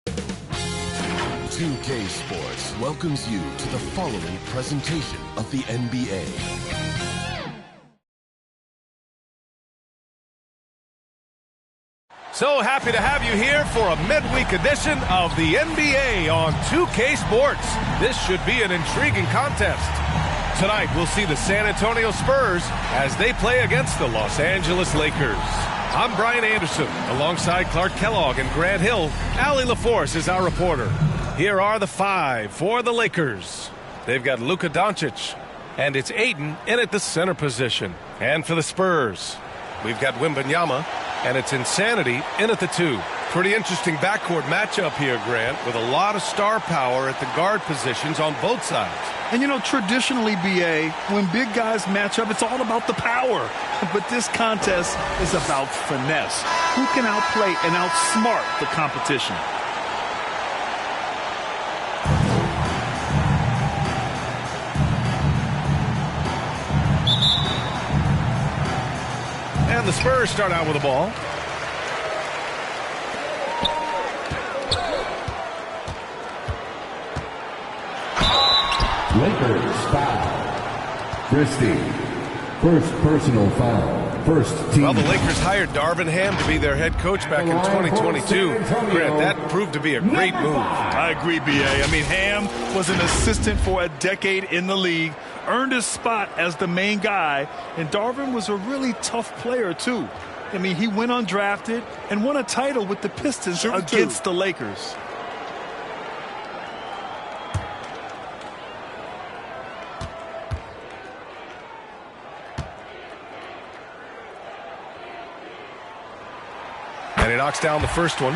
2K Sports welcomes you to the following presentation of the NBA. So happy to have you here for a midweek edition of the NBA on 2K Sports. This should be an intriguing contest. Tonight, we'll see the San Antonio Spurs as they play against the Los Angeles Lakers. I'm Brian Anderson, alongside Clark Kellogg and Grant Hill. Allie LaForce is our reporter. Here are the five for the Lakers. They've got Luka Doncic, and it's Ayton in at the center position. And for the Spurs, we've got Wembanyama, and it's Insanity in at the 2. Pretty interesting backcourt matchup here, Grant, with a lot of star power at the guard positions on both sides. And, you know, traditionally, B.A., when big guys match up, it's all about the power. But this contest is about finesse. Who can outplay and outsmart the competition? And the Spurs start out with the ball. Lakers foul. Christie, first personal foul. First team. Well, the Lakers hired Darvin Ham to be their head coach back in 2022. Grant, that proved to be a great move. I agree, B.A. I mean, Ham was an assistant for a decade in the league, earned his spot as the main guy, and Darvin was a really tough player, too. I mean, he went undrafted and won a title with the Pistons against the Lakers. And he knocks down the first one.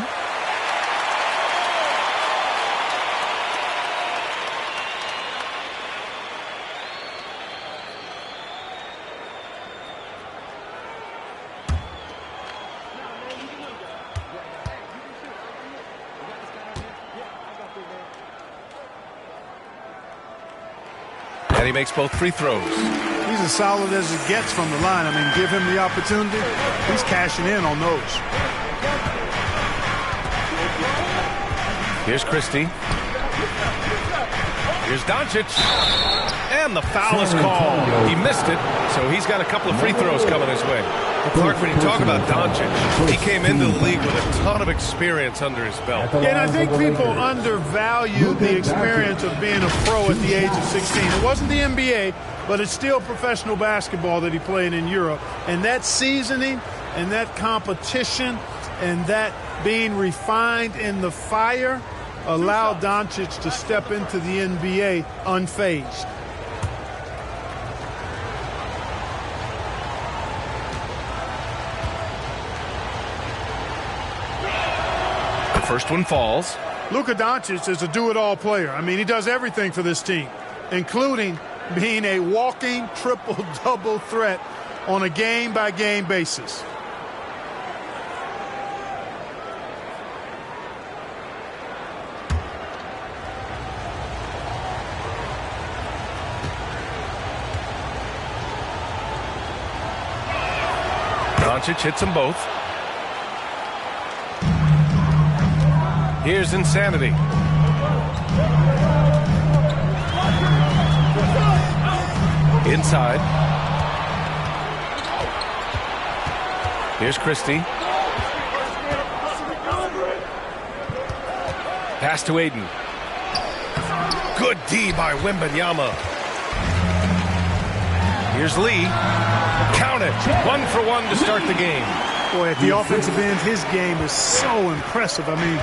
And he makes both free throws. He's as solid as it gets from the line. I mean, give him the opportunity. He's cashing in on those. Here's Christie. Here's Doncic. And the foul is called. He missed it, so he's got a couple of free throws coming his way. Clark, when you talk about Doncic, he came into the league with a ton of experience under his belt. And I think people undervalue the experience of being a pro at the age of 16. It wasn't the NBA, but it's still professional basketball that he played in Europe. And that seasoning and that competition and that being refined in the fire allowed Doncic to step into the NBA unfazed. The first one falls. Luka Doncic is a do-it-all player. I mean, he does everything for this team, including being a walking triple-double threat on a game-by-game basis. Doncic hits them both. Here's Insanity. Inside. Here's Christie. Pass to Ayton. Good D by Wembanyama. Here's Lee. Count it. 1 for 1 to start the game. Boy, at the offensive end, his game is so impressive. I mean,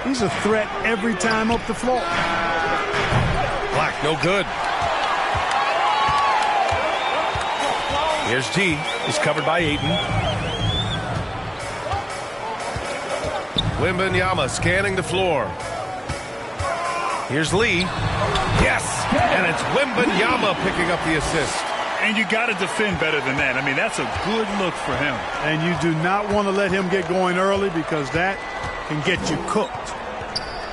he's a threat every time up the floor. Black, no good. Here's G. He's covered by Ayton. Wembanyama scanning the floor. Here's Lee. Yes! And it's Wembanyama picking up the assist. And you got to defend better than that. I mean, that's a good look for him. And you do not want to let him get going early because that can get you cooked.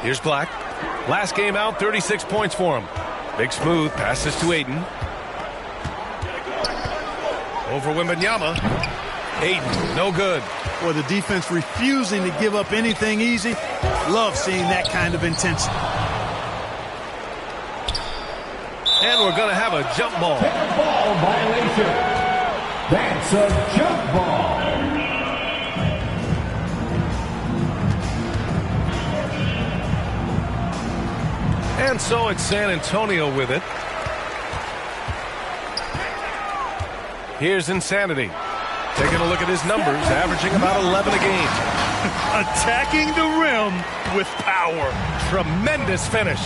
Here's Black. Last game out, 36 points for him. Big smooth, passes to Ayton. Over Wembanyama. Ayton, no good. Boy, the defense refusing to give up anything easy. Love seeing that kind of intensity. And we're going to have a jump ball. Ball violation. That's a jump ball. And so it's San Antonio with it. Here's Insanity. Taking a look at his numbers, averaging about 11 a game. Attacking the rim with power. Tremendous finish.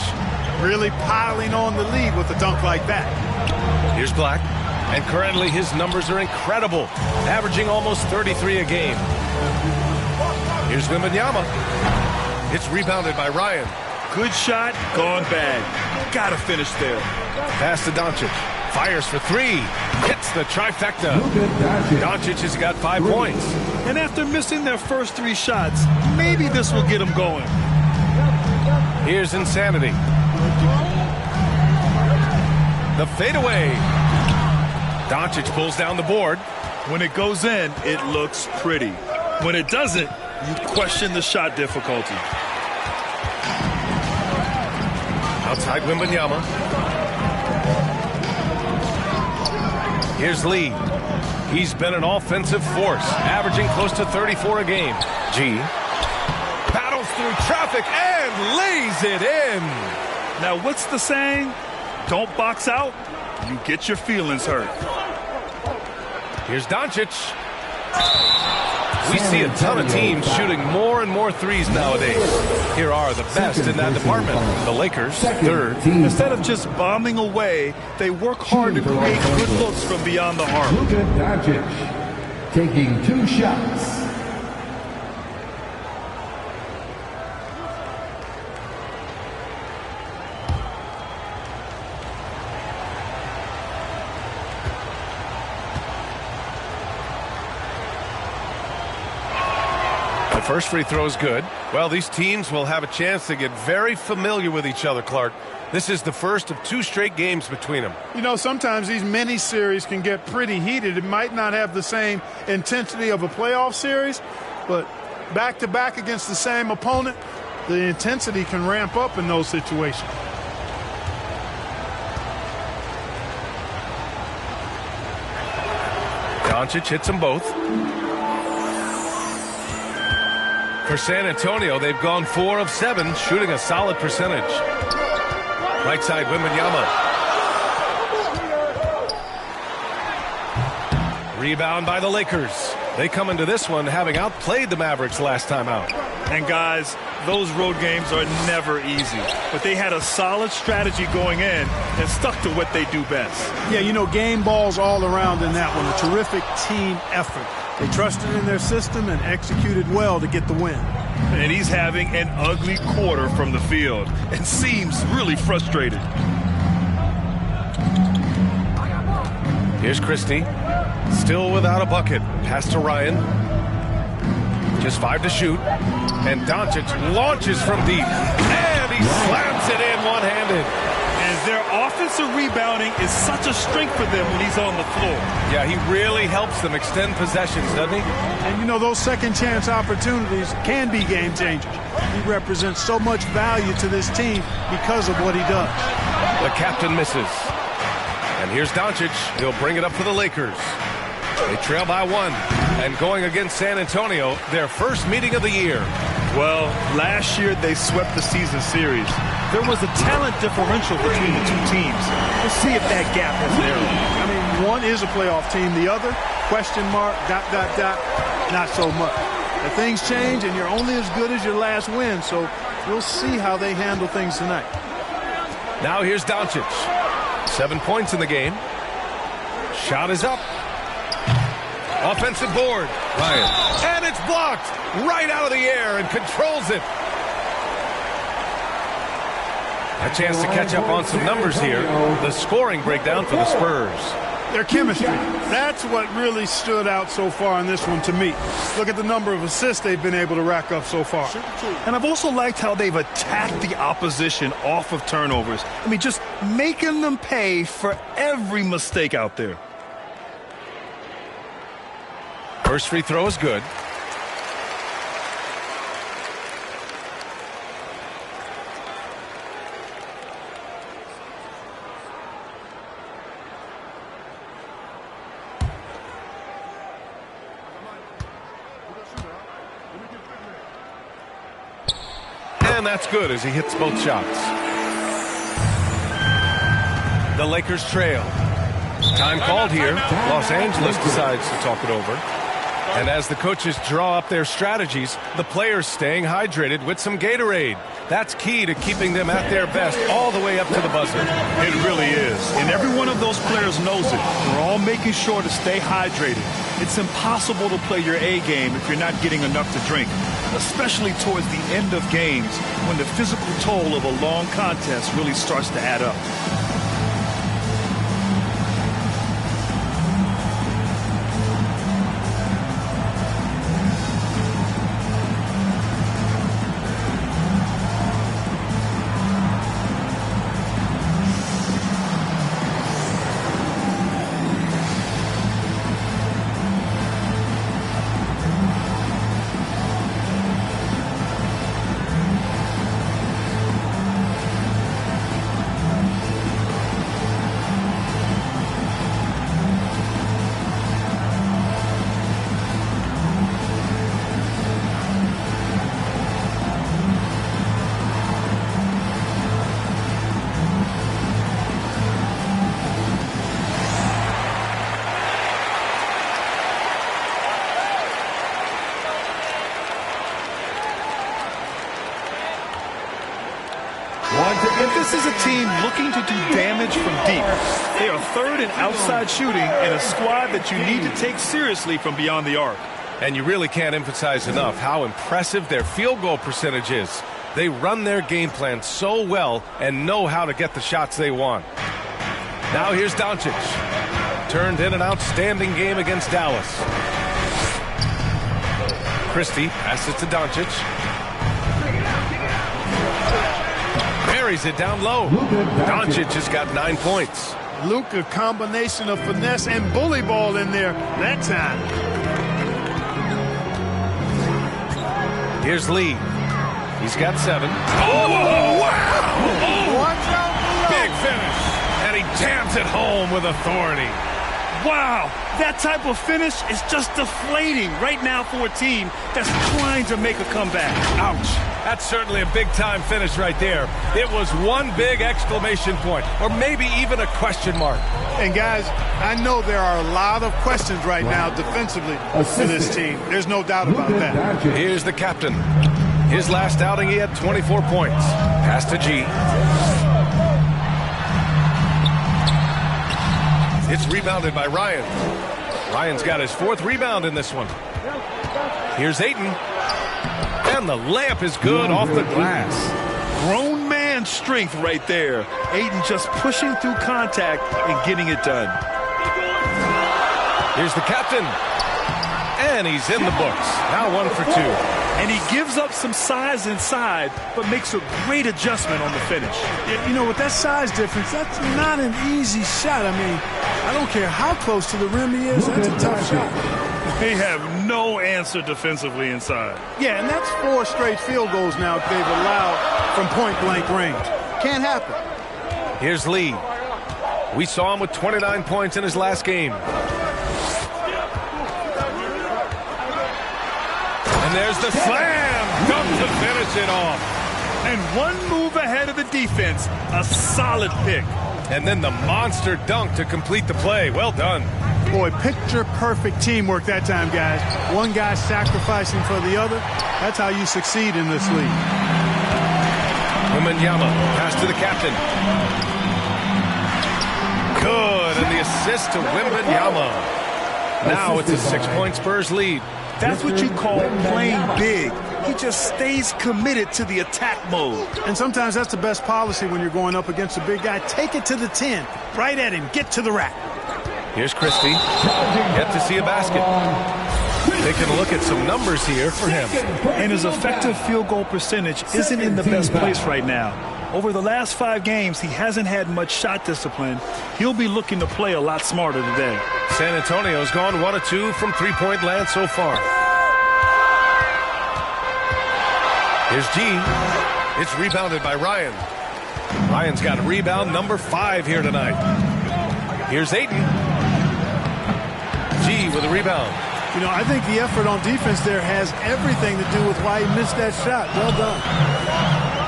Really piling on the lead with a dunk like that. Here's Black. And currently his numbers are incredible, averaging almost 33 a game. Here's Wembanyama. It's rebounded by Ryan. Good shot, gone bad. Gotta finish there. Pass to Doncic. Fires for three. Hits the trifecta. Doncic has got 5 points. And after missing their first 3 shots, maybe this will get them going. Here's Insanity. The fadeaway. Doncic pulls down the board. When it goes in, it looks pretty. When it doesn't, you question the shot difficulty. Outside Wembanyama. Here's Lee. He's been an offensive force, averaging close to 34 a game. G battles through traffic and lays it in. Now, what's the saying? Don't box out, you get your feelings hurt. Here's Doncic. We see a ton of teams shooting more and more threes nowadays. Here are the best in that department. The Lakers, third. Instead of just bombing away, they work hard to create good looks from beyond the arc. Luka Doncic taking 2 shots. First free throw is good. Well, these teams will have a chance to get very familiar with each other, Clark. This is the first of 2 straight games between them. You know, sometimes these mini series can get pretty heated. It might not have the same intensity of a playoff series, but back-to-back against the same opponent, the intensity can ramp up in those situations. Doncic hits them both. For San Antonio, they've gone 4 of 7, shooting a solid percentage. Right side, Wembanyama. Rebound by the Lakers. They come into this one having outplayed the Mavericks last time out. And guys, those road games are never easy. But they had a solid strategy going in and stuck to what they do best. Yeah, you know, game balls all around in that one. A terrific team effort. They trusted in their system and executed well to get the win. And he's having an ugly quarter from the field and seems really frustrated. Here's Christie. Still without a bucket. Pass to Ryan. Just 5 to shoot. And Doncic launches from deep. And he slams it in one-handed. And their offensive rebounding is such a strength for them when he's on the floor. Yeah, he really helps them extend possessions, doesn't he? And, you know, those second-chance opportunities can be game changers. He represents so much value to this team because of what he does. The captain misses. And here's Doncic. He'll bring it up for the Lakers. They trail by 1. And going against San Antonio, their first meeting of the year. Well, last year they swept the season series. There was a talent differential between the 2 teams. Let's see if that gap has narrowed. I mean, one is a playoff team. The other, question mark, ... not so much. But things change, and you're only as good as your last win. So we'll see how they handle things tonight. Now here's Doncic. 7 points in the game. Shot is up. Offensive board. Ryan. And it's blocked right out of the air and controls it. A chance to catch up on some numbers here. The scoring breakdown for the Spurs. Their chemistry. That's what really stood out so far in this one to me. Look at the number of assists they've been able to rack up so far. And I've also liked how they've attacked the opposition off of turnovers. I mean, just making them pay for every mistake out there. First free throw is good. And that's good as he hits both shots. The Lakers trail. Time called here. Los Angeles decides to talk it over. And as the coaches draw up their strategies, the players staying hydrated with some Gatorade. That's key to keeping them at their best all the way up to the buzzer. It really is. And every one of those players knows it. We're all making sure to stay hydrated. It's impossible to play your A game if you're not getting enough to drink, especially towards the end of games when the physical toll of a long contest really starts to add up. If this is a team looking to do damage from deep, they are third in outside shooting and a squad that you need to take seriously from beyond the arc. And you really can't emphasize enough how impressive their field goal percentage is. They run their game plan so well and know how to get the shots they want. Now here's Doncic. Turned in an outstanding game against Dallas. Christie passes to Doncic. Buries it down low. Doncic has got 9 points. Luka, combination of finesse and bully ball in there that time. Here's Lee. He's got 7. Oh, wow! Watch out below. Big finish. And he jams it home with authority. Wow, that type of finish is just deflating right now for a team that's trying to make a comeback. Ouch. That's certainly a big-time finish right there. It was one big exclamation point, or maybe even a question mark. And, guys, I know there are a lot of questions right now defensively for this team. There's no doubt about that. Here's the captain. His last outing, he had 24 points. Pass to G. It's rebounded by Ryan. Ryan's got his 4th rebound in this one. Here's Ayton. And the layup is good off the glass. Grown man strength right there. Ayton just pushing through contact and getting it done. Here's the captain. And he's in the books. Now 1 for 2. And he gives up some size inside, but makes a great adjustment on the finish. You know, with that size difference, that's not an easy shot. I mean, I don't care how close to the rim he is. That's a tough shot. They have no answer defensively inside. Yeah, and that's 4 straight field goals now they've allowed from point-blank range. Can't happen. Here's Lee. We saw him with 29 points in his last game. And there's the slam dunk to finish it off. And one move ahead of the defense. A solid pick. And then the monster dunk to complete the play. Well done. Boy, picture-perfect teamwork that time, guys. One guy sacrificing for the other. That's how you succeed in this league. Wembanyama, pass to the captain. Good, and the assist to Wembanyama. Now it's a 6-point Spurs lead. That's what you call playing big. He just stays committed to the attack mode. And sometimes that's the best policy when you're going up against a big guy. Take it to the 10. Right at him. Get to the rack. Here's Christie. Yet to see a basket. Taking a look at some numbers here for him. And his effective field goal percentage isn't in the best place right now. Over the last 5 games, he hasn't had much shot discipline. He'll be looking to play a lot smarter today. San Antonio's gone 1 of 2 from 3-point land so far. Here's G. It's rebounded by Ryan. Ryan's got rebound number 5 here tonight. Here's Ayton. G with a rebound. You know, I think the effort on defense there has everything to do with why he missed that shot. Well done.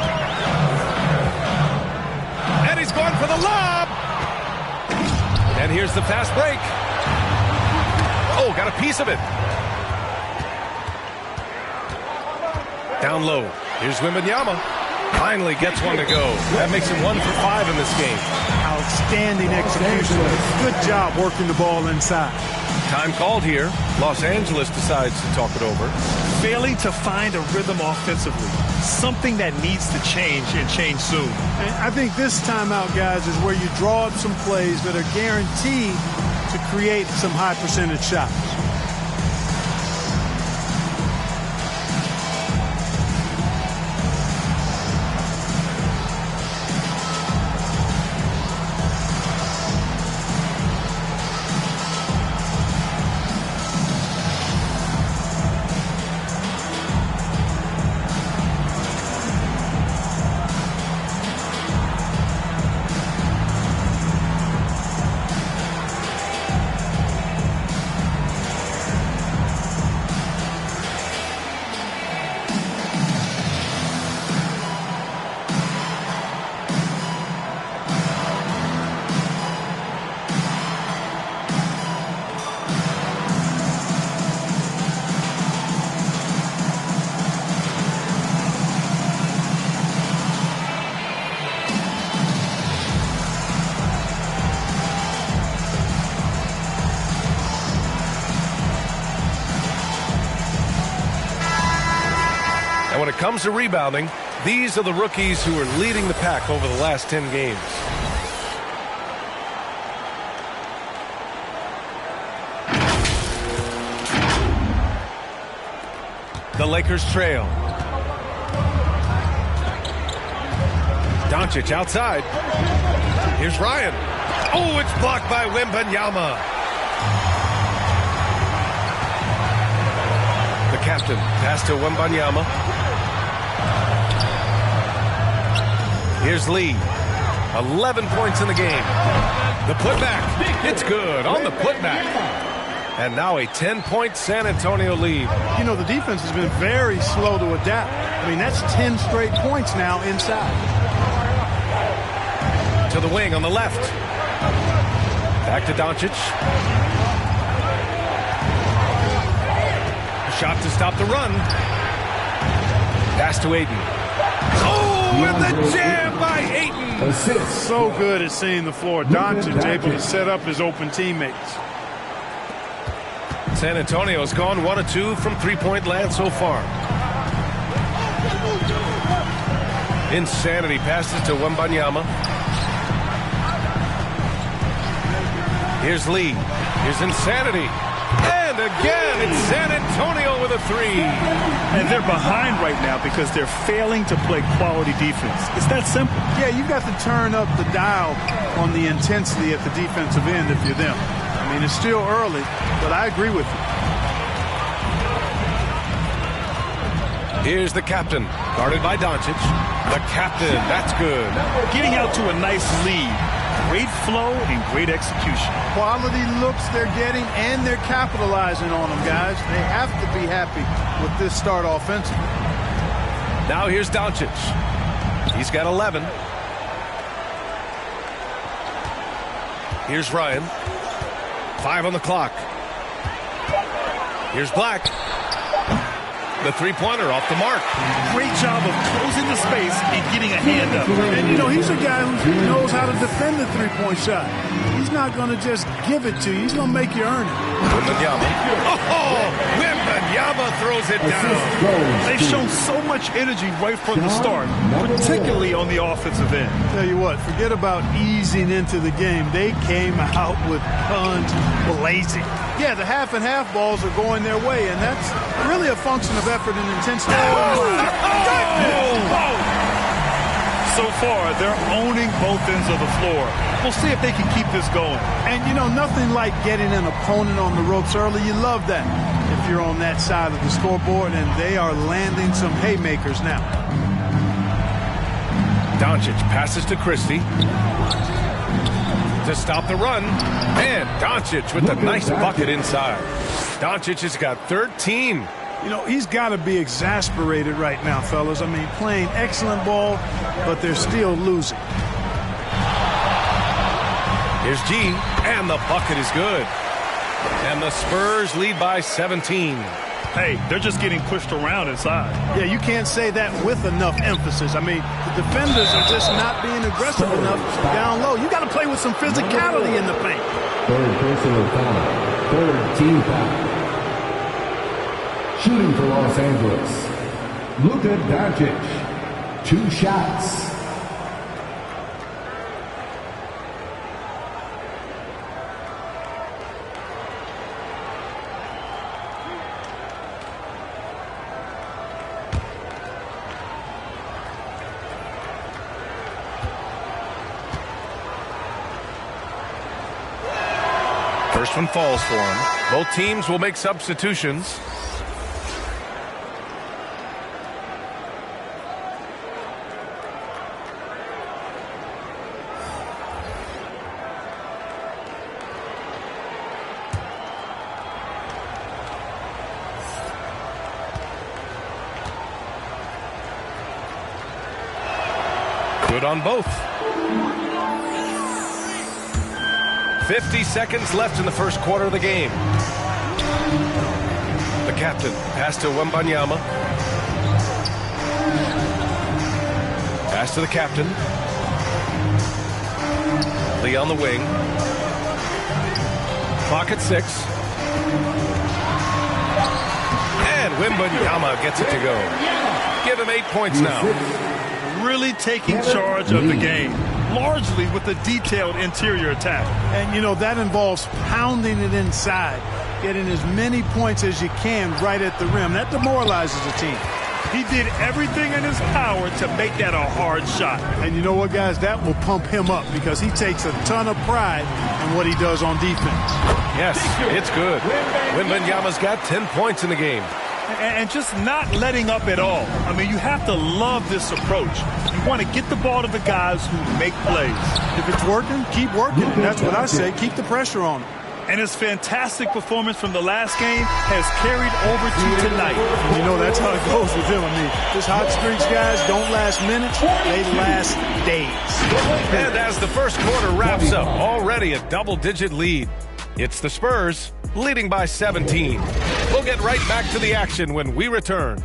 And here's the fast break. Oh, got a piece of it. Down low. Here's Wembanyama. Finally gets one to go. That makes him 1 for 5 in this game. Outstanding execution. Good job working the ball inside. Time called here. Los Angeles decides to talk it over. Failing to find a rhythm offensively. Something that needs to change and change soon. And I think this timeout, guys, is where you draw up some plays that are guaranteed to create some high percentage shots. When it comes to rebounding, these are the rookies who are leading the pack over the last 10 games. The Lakers trail. Doncic outside. Here's Ryan. Oh, it's blocked by Wembanyama. The captain pass to Wembanyama. Here's Lee. 11 points in the game. The putback. It's good on the putback. And now a 10-point San Antonio lead. You know, the defense has been very slow to adapt. I mean, that's 10 straight points now inside. To the wing on the left. Back to Doncic. A shot to stop the run. Pass to Ayton. Oh, with the jam by Ayton. So good at seeing the floor. Doncic able to set up his open teammates. San Antonio's gone 1 of 2 from three-point land so far. Insanity passes to Wembanyama. Here's Lee. Here's Insanity. And again, it's San Antonio with a 3. And they're behind right now because they're failing to play quality defense. It's that simple. Yeah, you've got to turn up the dial on the intensity at the defensive end if you're them. I mean, it's still early, but I agree with you. Here's the captain, guarded by Doncic. The captain, that's good. Getting out to a nice lead. Great flow and great execution. Quality looks they're getting, and they're capitalizing on them, guys. They have to be happy with this start offensively. Now here's Doncic. He's got 11. Here's Ryan. 5 on the clock. Here's Black. The three-pointer off the mark. Great job of closing the space and getting a hand up. And, you know, he's a guy who knows how to defend the three-point shot. He's not going to just give it to you. He's going to make you earn it. Wembanyama. Oh, Wembanyama throws it down. They've shown so much energy right from the start, particularly on the offensive end. Tell you what, forget about easing into the game. They came out with guns blazing. Yeah, the half and half balls are going their way, and that's really a function of effort and intensity. So far, they're owning both ends of the floor. We'll see if they can keep this going. And, you know, nothing like getting an opponent on the ropes early. You love that if you're on that side of the scoreboard, and they are landing some haymakers now. Doncic passes to Christie to stop the run. And Doncic with the nice bucket inside. Doncic has got 13. You know, he's got to be exasperated right now, fellas. I mean, playing excellent ball, but they're still losing. Here's G. And the bucket is good. And the Spurs lead by 17. Hey, they're just getting pushed around inside. Yeah, you can't say that with enough emphasis. I mean, the defenders are just not being aggressive enough down low. You got to play with some physicality in the paint. Third personal foul. Third team foul. Shooting for Los Angeles, Luka Doncic. 2 shots. First one falls for him. Both teams will make substitutions. Good on both. 50 seconds left in the first quarter of the game. The captain, pass to Wembanyama. Pass to the captain. Lee on the wing. Clock at 6. And Wembanyama gets it to go. Give him 8 points now. Really taking charge of the game, largely with the detailed interior attack. And, you know, that involves pounding it inside, getting as many points as you can right at the rim. That demoralizes the team. He did everything in his power to make that a hard shot. And you know what, guys? That will pump him up because he takes a ton of pride in what he does on defense. Yes, it's good. Wembanyama's got 10 points in the game. And just not letting up at all. I mean, you have to love this approach. You want to get the ball to the guys who make plays. If it's working, keep working. That's what I say. Keep the pressure on him. And his fantastic performance from the last game has carried over to tonight. You know, that's how it goes with him. I mean, his hot streaks, guys, don't last minutes. They last days. And as the first quarter wraps up, already a double-digit lead. It's the Spurs leading by 17. We'll get right back to the action when we return.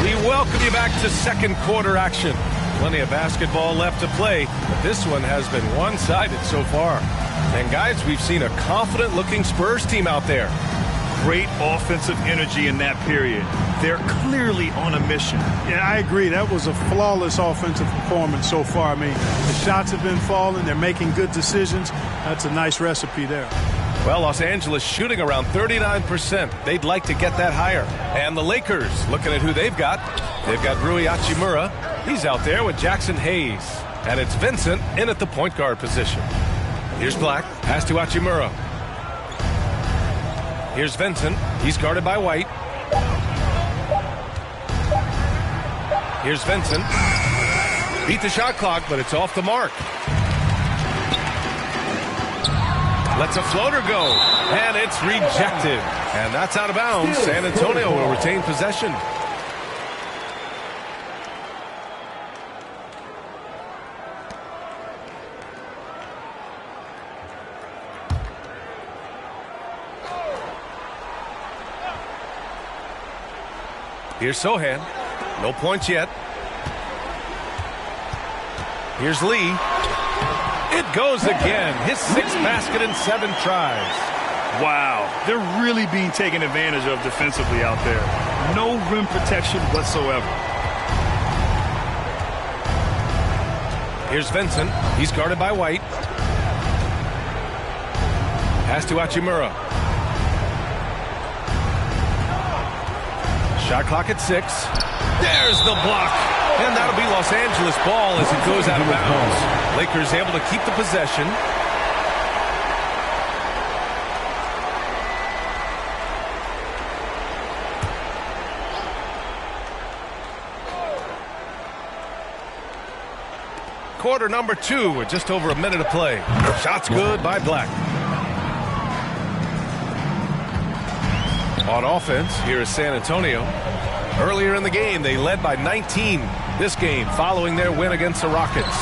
We welcome you back to second quarter action. Plenty of basketball left to play, but this one has been one-sided so far. And guys, we've seen a confident-looking Spurs team out there. Great offensive energy in that period. They're clearly on a mission. Yeah, I agree. That was a flawless offensive performance so far. I mean, the shots have been falling. They're making good decisions. That's a nice recipe there. Well, Los Angeles shooting around 39%. They'd like to get that higher. And the Lakers, looking at who they've got. They've got Rui Hachimura. He's out there with Jackson Hayes. And it's Vincent in at the point guard position. Here's Black. Pass to Hachimura. Here's Vincent. He's guarded by White. Here's Vincent. Beat the shot clock, but it's off the mark. Lets a floater go, and it's rejected. And that's out of bounds. San Antonio will retain possession. Here's Sohan. No points yet. Here's Lee. It goes again. His 6th basket in 7 tries. Wow. They're really being taken advantage of defensively out there. No rim protection whatsoever. Here's Vincent. He's guarded by White. Pass to Hachimura. Shot clock at 6. There's the block. And that'll be Los Angeles ball as it goes out of bounds. Lakers able to keep the possession. quarter number 2 with just over a minute to play. Shot's good by Black. On offense, here is San Antonio. Earlier in the game, they led by 19 this game following their win against the Rockets.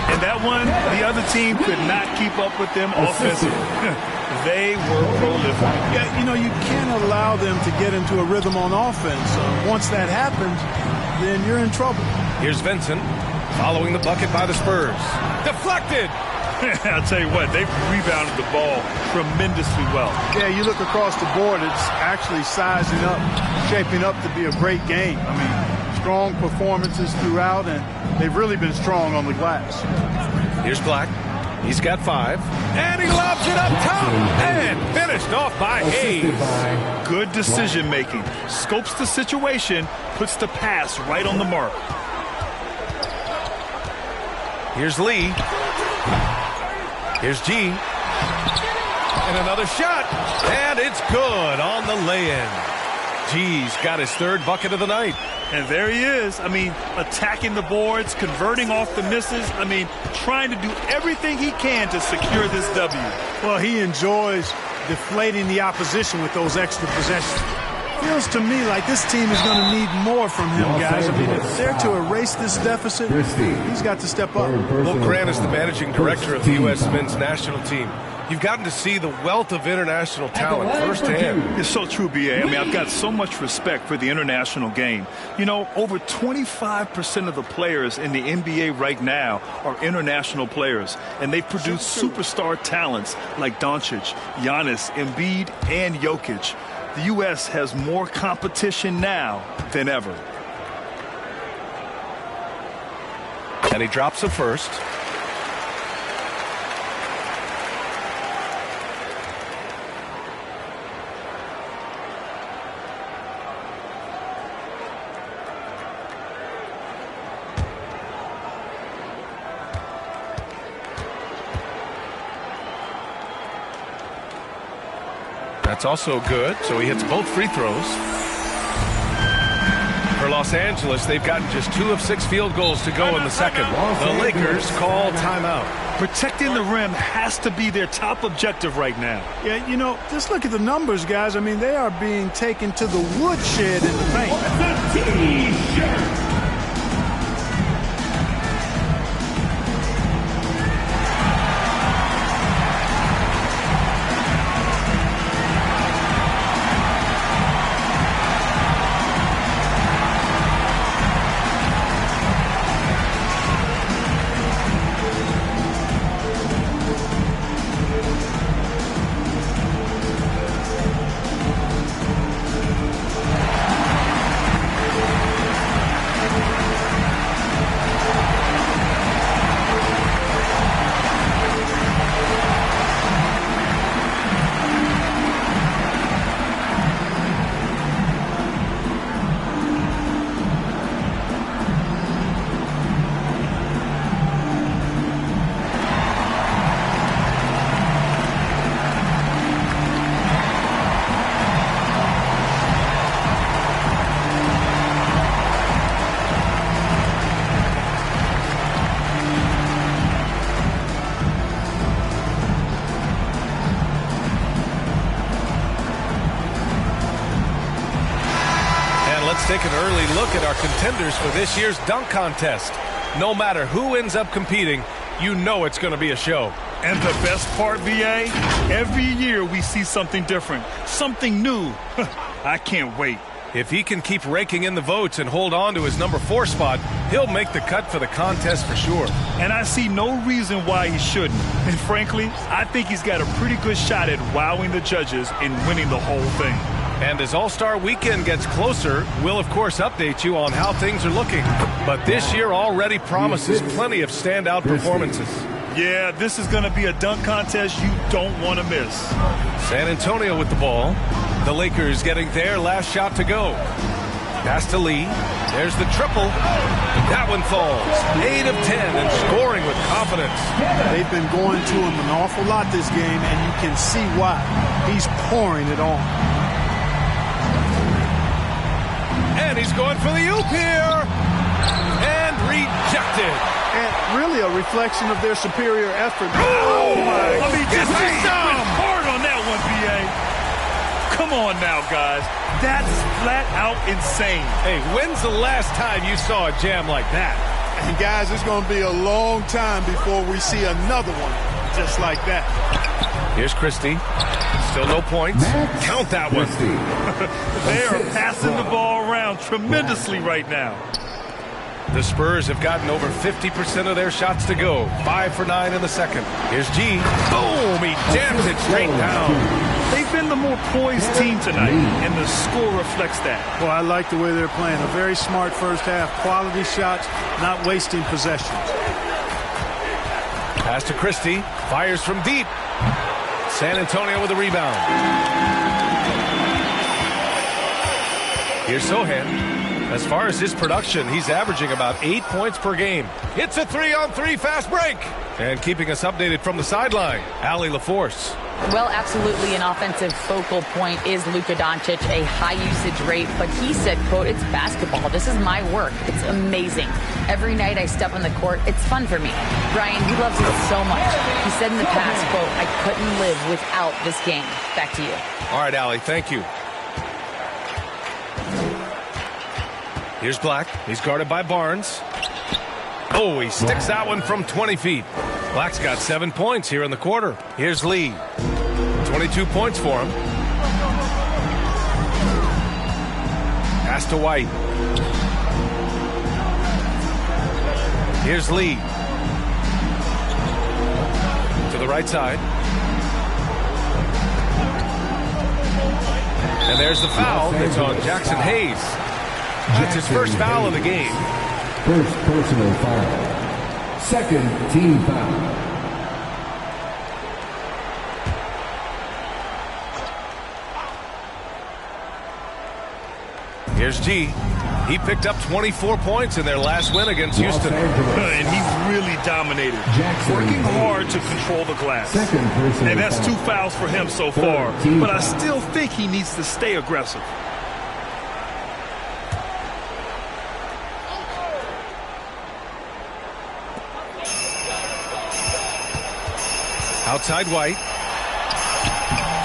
And that one, the other team could not keep up with them offensively. They were prolific. Yeah, you know, you can't allow them to get into a rhythm on offense. Once that happens, then you're in trouble. Here's Vincent following the bucket by the Spurs. Deflected! I'll tell you what, they rebounded the ball tremendously well. Yeah, you look across the board, it's actually sizing up, shaping up to be a great game. I mean, strong performances throughout, and they've really been strong on the glass. Here's Black. He's got 5. And he lobs it up top. And finished off by Hayes. Good decision making. Scopes the situation, puts the pass right on the mark. Here's Lee. Here's G. And another shot. And it's good on the lay-in. G's got his 3rd bucket of the night. And there he is. I mean, attacking the boards, converting off the misses. I mean, trying to do everything he can to secure this W. Well, he enjoys deflating the opposition with those extra possessions. Feels to me like this team is going to need more from him, guys. I mean, if they're to erase this deficit, he's got to step up. Will Grant is the managing director of the U.S. men's national team. You've gotten to see the wealth of international talent firsthand. It's so true, B.A. I mean, I've got so much respect for the international game. You know, over 25% of the players in the NBA right now are international players, and they've produced superstar talents like Doncic, Giannis, Embiid, and Jokic. The U.S. has more competition now than ever. And he drops the first. That's also good, so he hits both free throws. For Los Angeles, they've gotten just 2 of 6 field goals to go in the second. The Lakers call timeout. Protecting the rim has to be their top objective right now. Yeah, you know, just look at the numbers, guys. I mean, they are being taken to the woodshed in the paint. Take an early look at our contenders for this year's dunk contest. No matter who ends up competing, you know it's going to be a show. And the best part, VA, every year we see something different, something new. I can't wait. If he can keep raking in the votes and hold on to his number 4 spot, he'll make the cut for the contest for sure. And I see no reason why he shouldn't. And frankly, I think he's got a pretty good shot at wowing the judges and winning the whole thing. And as All-Star Weekend gets closer, we'll of course update you on how things are looking. But this year already promises plenty of standout performances. Yeah, this is going to be a dunk contest you don't want to miss. San Antonio with the ball. The Lakers getting their last shot to go. Pass to Lee. There's the triple. That one falls. 8 of 10 and scoring with confidence. They've been going to him an awful lot this game, and you can see why. He's pouring it on. And he's going for the oop here. And rejected. And really a reflection of their superior effort. Oh, my. I mean, just Yes, went hard on that one, B.A. Come on now, guys. That's flat out insane. Hey, when's the last time you saw a jam like that? And guys, it's going to be a long time before we see another one just like that. Here's Christie. Still no points. Count that one. They are passing the ball around tremendously right now. The Spurs have gotten over 50% of their shots to go. 5 for 9 in the second. Here's G. Boom! He jams it straight down. They've been the more poised team tonight, and the score reflects that. Well, I like the way they're playing. A very smart first half. Quality shots, not wasting possessions. Pass to Christie. Fires from deep. San Antonio with a rebound. Here's Sohan. As far as his production, he's averaging about 8 points per game. It's a 3-on-3 fast break. And keeping us updated from the sideline, Allie LaForce. Well, absolutely an offensive focal point is Luka Doncic, a high usage rate, but he said, quote, it's basketball. This is my work. It's amazing. Every night I step on the court, it's fun for me. Brian, he loves it so much. He said in the past, quote, I couldn't live without this game. Back to you. All right, Allie, thank you. Here's Black. He's guarded by Barnes. Oh, he sticks that one from 20 feet. Black's got 7 points here in the quarter. Here's Lee. 22 points for him. Pass to White. Here's Lee. To the right side. And there's the foul. It's on Jackson Hayes. That's his first foul of the game. First personal foul. Second team foul. Here's G. He picked up 24 points in their last win against Houston. And he really dominated. Working hard to control the glass. And that's 2 fouls for him so far. But I still think he needs to stay aggressive. Outside White.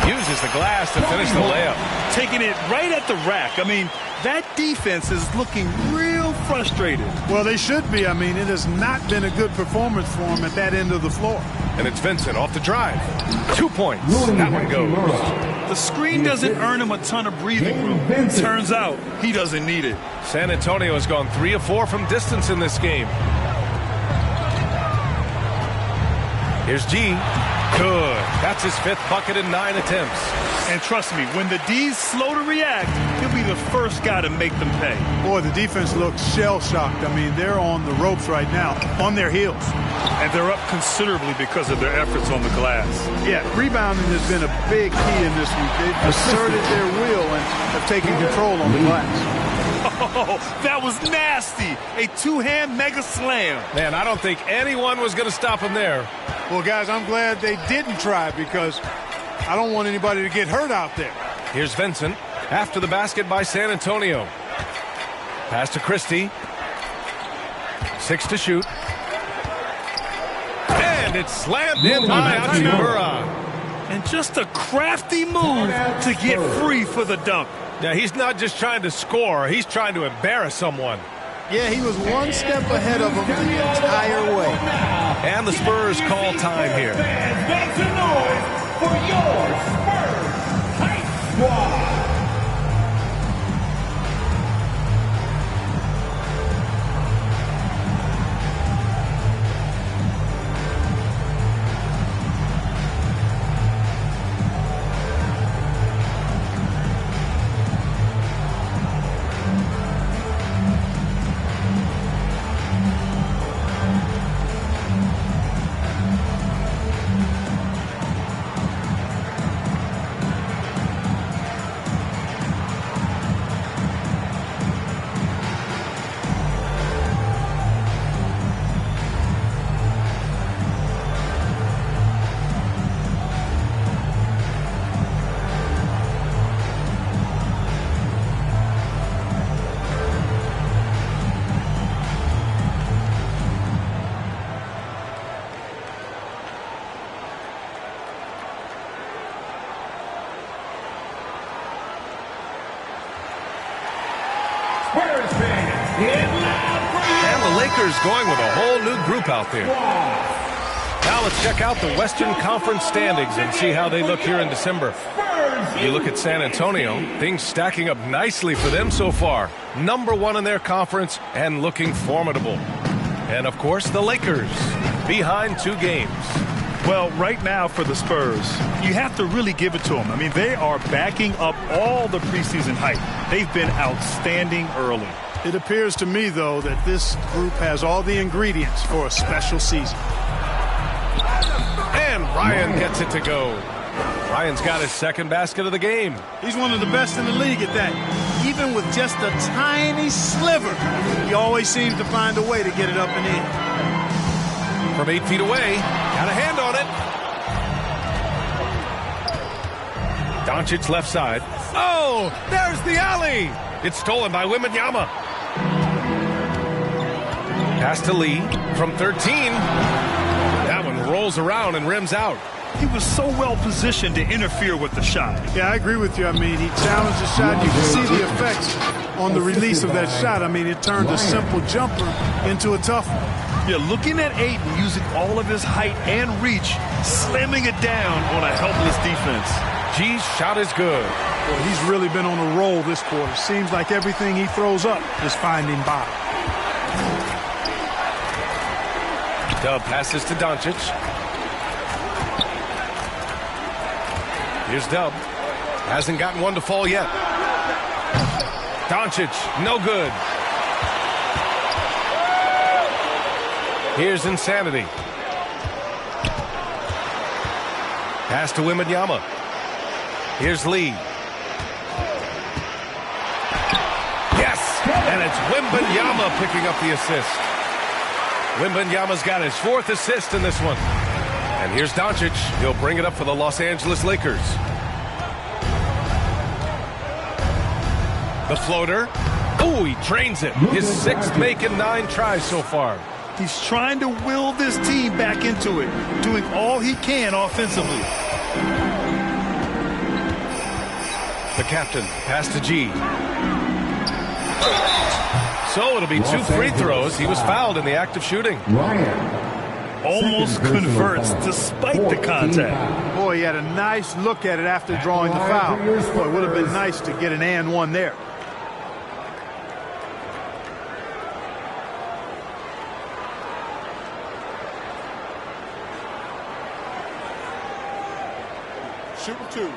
Uses the glass to finish the layup. Taking it right at the rack. I mean, that defense is looking real frustrated. Well, they should be. I mean, it has not been a good performance for them at that end of the floor. And it's Vincent off the drive. 2 points. That one goes. The screen doesn't earn him a ton of breathing room. Turns out he doesn't need it. San Antonio has gone 3 of 4 from distance in this game. Here's G. Good. That's his 5th bucket in 9 attempts. And trust me, when the D's slow to react, he'll be the first guy to make them pay. Boy, the defense looks shell-shocked. I mean, they're on the ropes right now, on their heels. And they're up considerably because of their efforts on the glass. Yeah, rebounding has been a big key in this week. They've asserted their will and have taken control on the glass. Oh, that was nasty. A 2-hand mega slam. Man, I don't think anyone was going to stop him there. Well, guys, I'm glad they didn't try because I don't want anybody to get hurt out there. Here's Vincent after the basket by San Antonio. Pass to Christie. 6 to shoot. And it's slammed in by Hachimura. And just a crafty move to get free for the dunk. Now, he's not just trying to score. He's trying to embarrass someone. Yeah, he was one step ahead of him the entire way. And the Spurs call time here. Make some noise for your Spurs Hype Squad. Lakers going with a whole new group out there. Now let's check out the Western Conference standings and see how they look here in December. You look at San Antonio, things stacking up nicely for them so far. #1 in their conference and looking formidable. And, of course, the Lakers behind 2 games. Well, right now for the Spurs, you have to really give it to them. I mean, they are backing up all the preseason hype. They've been outstanding early. It appears to me, though, that this group has all the ingredients for a special season. And Ryan gets it to go. Ryan's got his second basket of the game. He's one of the best in the league at that. Even with just a tiny sliver, he always seems to find a way to get it up and in. From 8 feet away, got a hand on it. Doncic left side. Oh, there's the alley. It's stolen by Wembanyama. Pass to Lee from 13. That one rolls around and rims out. He was so well positioned to interfere with the shot. Yeah, I agree with you. I mean, he challenged the shot. You can see the effects on the release of that shot. I mean, it turned a simple jumper into a tough one. Yeah, looking at Ayton using all of his height and reach, slamming it down on a helpless defense. G's shot is good. Well, he's really been on a roll this quarter. Seems like everything he throws up is finding bottom. Dub passes to Doncic. Here's Dub. Hasn't gotten one to fall yet. Doncic, no good. Here's Insanity. Pass to Wembanyama. Here's Lee. Yes! And it's Wembanyama picking up the assist. Wembanyama's got his 4th assist in this one. And here's Doncic. He'll bring it up for the Los Angeles Lakers. The floater. Oh, he drains it. His 6th make in 9 tries so far. He's trying to will this team back into it, doing all he can offensively. The captain, pass to G. So it'll be 2 free throws. He was fouled in the act of shooting. Almost converts despite the contact. Boy, he had a nice look at it after drawing the foul. Boy, it would have been nice to get an and one there. Shooting 2.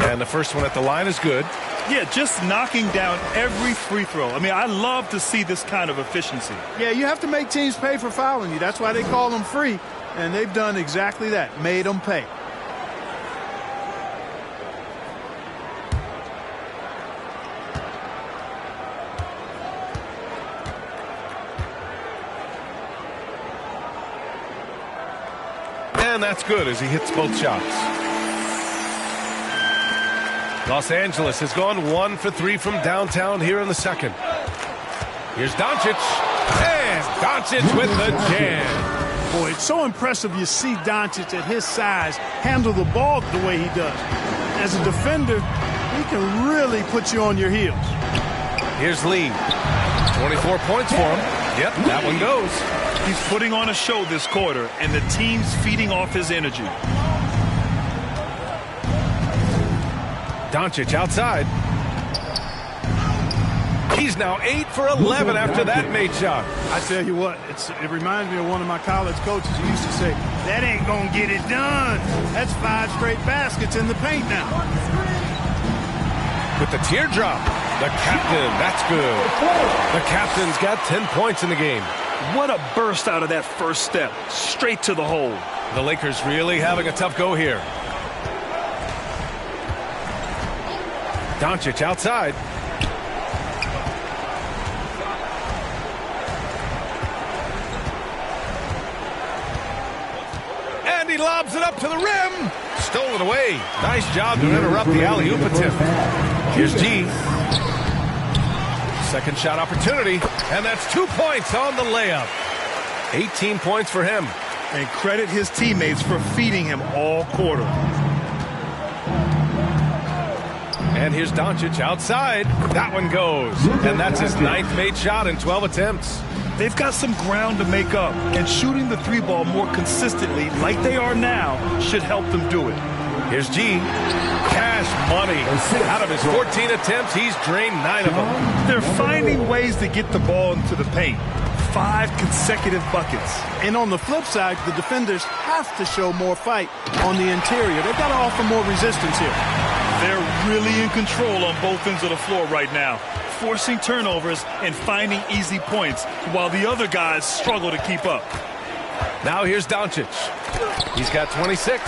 And the first one at the line is good. Yeah, just knocking down every free throw. I mean, I love to see this kind of efficiency. Yeah, you have to make teams pay for fouling you. That's why they call them free. And they've done exactly that, made them pay. And that's good as he hits both shots. Los Angeles has gone 1 for 3 from downtown here in the second. Here's Doncic. And Doncic with the jam. Boy, it's so impressive you see Doncic at his size handle the ball the way he does. As a defender, he can really put you on your heels. Here's Lee. 24 points for him. Yep, that one goes. He's putting on a show this quarter, and the team's feeding off his energy. Doncic outside. He's now 8 for 11 after that made shot. I tell you what, it reminds me of one of my college coaches who used to say, that ain't gonna get it done. That's 5 straight baskets in the paint now. With the teardrop, the captain, that's good. The captain's got 10 points in the game. What a burst out of that first step, straight to the hole. The Lakers really having a tough go here. Doncic outside. And he lobs it up to the rim. Stolen away. Nice job to interrupt the alley-oop attempt. Here's G. Second shot opportunity. And that's 2 points on the layup. 18 points for him. and credit his teammates for feeding him all quarter. And here's Doncic outside. That one goes. And that's his 9th made shot in 12 attempts. They've got some ground to make up, and shooting the three ball more consistently like they are now should help them do it. Here's G. Cash money. Out of his 14 attempts, he's drained 9 of them. They're finding ways to get the ball into the paint. 5 consecutive buckets. And on the flip side, the defenders have to show more fight on the interior. They've got to offer more resistance here. They're really in control on both ends of the floor right now, forcing turnovers and finding easy points while the other guys struggle to keep up. Now here's Doncic. He's got 26.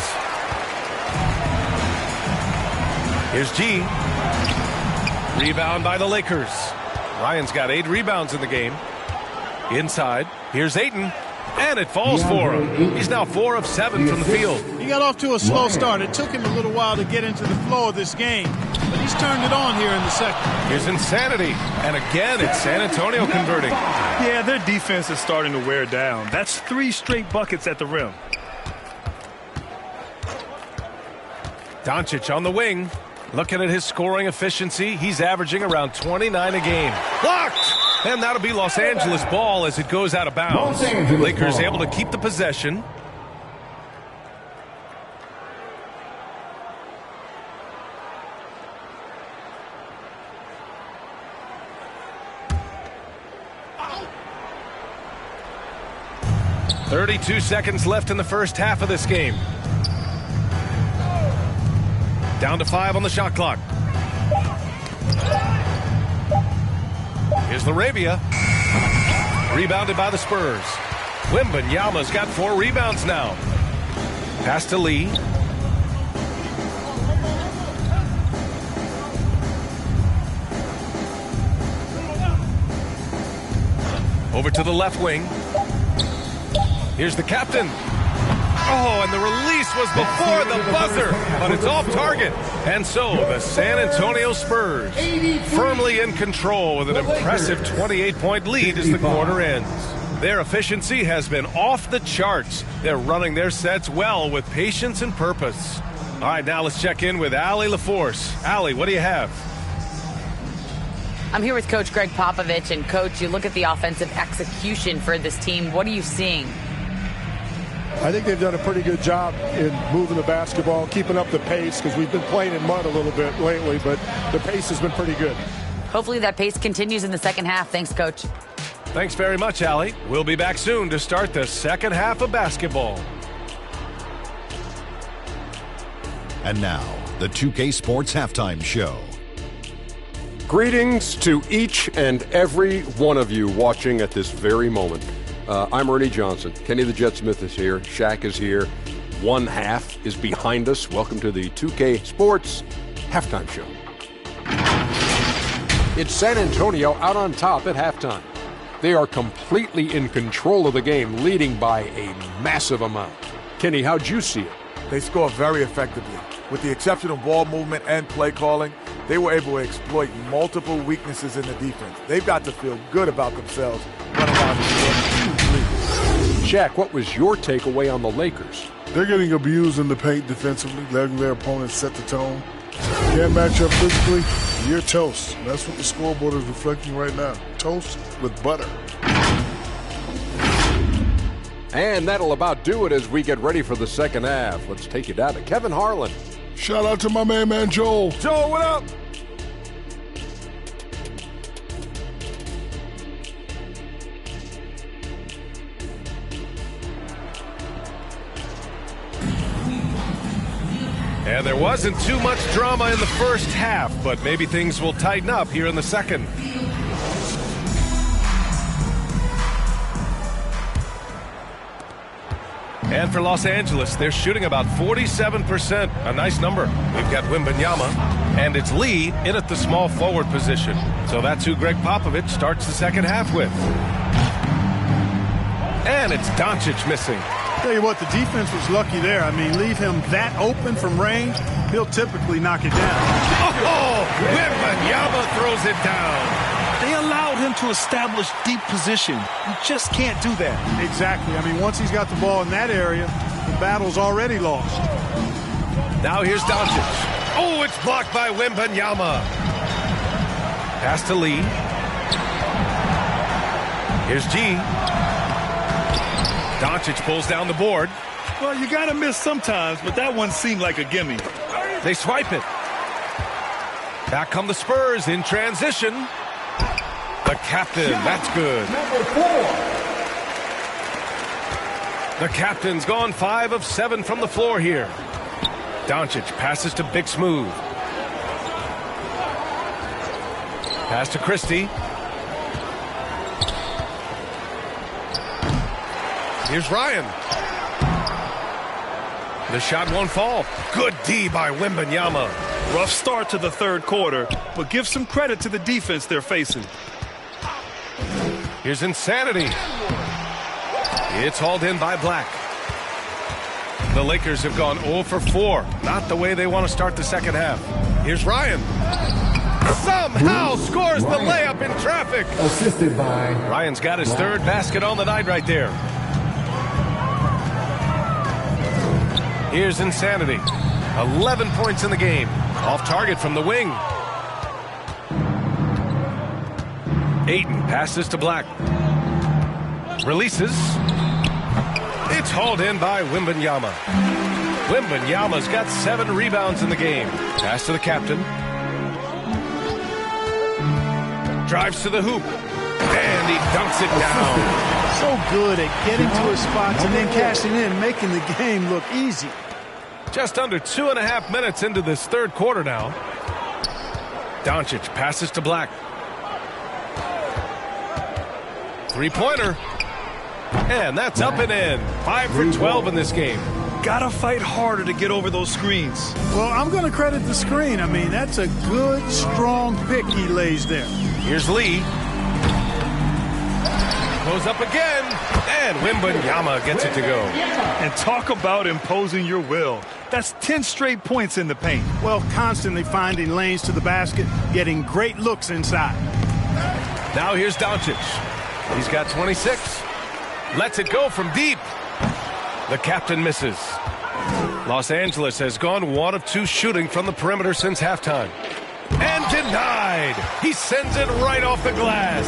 Here's G. Rebound by the Lakers. Ryan's got 8 rebounds in the game. Inside, here's Ayton, and it falls for him. He's now 4 of 7 from the field. He got off to a slow start. It took him a little while to get into the flow of this game, but he's turned it on here in the second. Here's Insanity, and again, it's San Antonio converting. Yeah, their defense is starting to wear down. That's 3 straight buckets at the rim. Doncic on the wing. Looking at his scoring efficiency, he's averaging around 29 a game. Blocked! And that'll be Los Angeles ball as it goes out of bounds. Lakers able to keep the possession. $32 left in the first half of this game. Down to 5 on the shot clock. Here's Laravia. Rebounded by the Spurs. Wembanyama's got 4 rebounds now. Pass to Lee. Over to the left wing. Here's the captain. Oh, and the release was before the buzzer, but it's off target. And so the San Antonio Spurs firmly in control with an impressive 28-point lead as the quarter ends. Their efficiency has been off the charts. They're running their sets well with patience and purpose. All right, now let's check in with Allie LaForce. Allie, what do you have? I'm here with Coach Greg Popovich. And, Coach, you look at the offensive execution for this team. What are you seeing? I think they've done a pretty good job in moving the basketball, keeping up the pace, because we've been playing in mud a little bit lately, but the pace has been pretty good. Hopefully that pace continues in the second half. Thanks, Coach. Thanks very much, Allie. We'll be back soon to start the second half of basketball. And now, the 2K Sports Halftime Show. Greetings to each and every one of you watching at this very moment. I'm Ernie Johnson. Kenny the Jet Smith is here. Shaq is here. One half is behind us. Welcome to the 2K Sports Halftime Show. It's San Antonio out on top at halftime. They are completely in control of the game, leading by a massive amount. Kenny, how'd you see it? They scored very effectively. With the exception of ball movement and play calling, they were able to exploit multiple weaknesses in the defense. They've got to feel good about themselves running out of Shaq, what was your takeaway on the Lakers? They're getting abused in the paint defensively, letting their opponents set the tone. Can't match up physically, you're toast. That's what the scoreboard is reflecting right now. Toast with butter. And that'll about do it as we get ready for the second half. Let's take you down to Kevin Harlan. Shout out to my man Joel. Joel, what up? And there wasn't too much drama in the first half, but maybe things will tighten up here in the second. And for Los Angeles, they're shooting about 47%, a nice number. We've got Wembanyama, and it's Lee in at the small forward position. So that's who Greg Popovich starts the second half with. And it's Doncic missing. Tell you what, the defense was lucky there. I mean, leave him that open from range, he'll typically knock it down. Oh, Wembanyama throws it down. They allowed him to establish deep position. You just can't do that. Exactly. I mean, once he's got the ball in that area, the battle's already lost. Now here's Doncic. Oh, it's blocked by Wembanyama. Pass to Lee. Here's G. Doncic pulls down the board. Well, you got to miss sometimes, but that one seemed like a gimme. They swipe it. Back come the Spurs in transition. The captain, that's good. Number 4. The captain's gone 5 of 7 from the floor here. Doncic passes to Big Smooth. Pass to Christie. Here's Ryan. The shot won't fall. Good D by Wembanyama. Rough start to the third quarter, but give some credit to the defense they're facing. Here's Insanity. It's hauled in by Black. The Lakers have gone 0 for 4. Not the way they want to start the second half. Here's Ryan. Somehow scores the layup in traffic. Assisted by Ryan's got his third basket on the night right there. Here's Insanity. 11 points in the game. Off target from the wing. Ayton passes to Black. Releases. It's hauled in by Wembanyama. Wembanyama's got 7 rebounds in the game. Pass to the captain. Drives to the hoop. And he dunks it down. So good at getting to his spots and then cashing in, making the game look easy. Just under 2.5 minutes into this third quarter now. Doncic passes to Black. Three-pointer. And that's up and in. 5 for 12 in this game. Gotta fight harder to get over those screens. Well, I'm going to credit the screen. I mean, that's a good, strong pick he lays there. Here's Lee. Goes up again. And Wembanyama gets it to go. And talk about imposing your will. That's 10 straight points in the paint. Well, constantly finding lanes to the basket, getting great looks inside. Now here's Doncic. He's got 26. Lets it go from deep. The captain misses. Los Angeles has gone 1 of 2 shooting from the perimeter since halftime. And denied. He sends it right off the glass.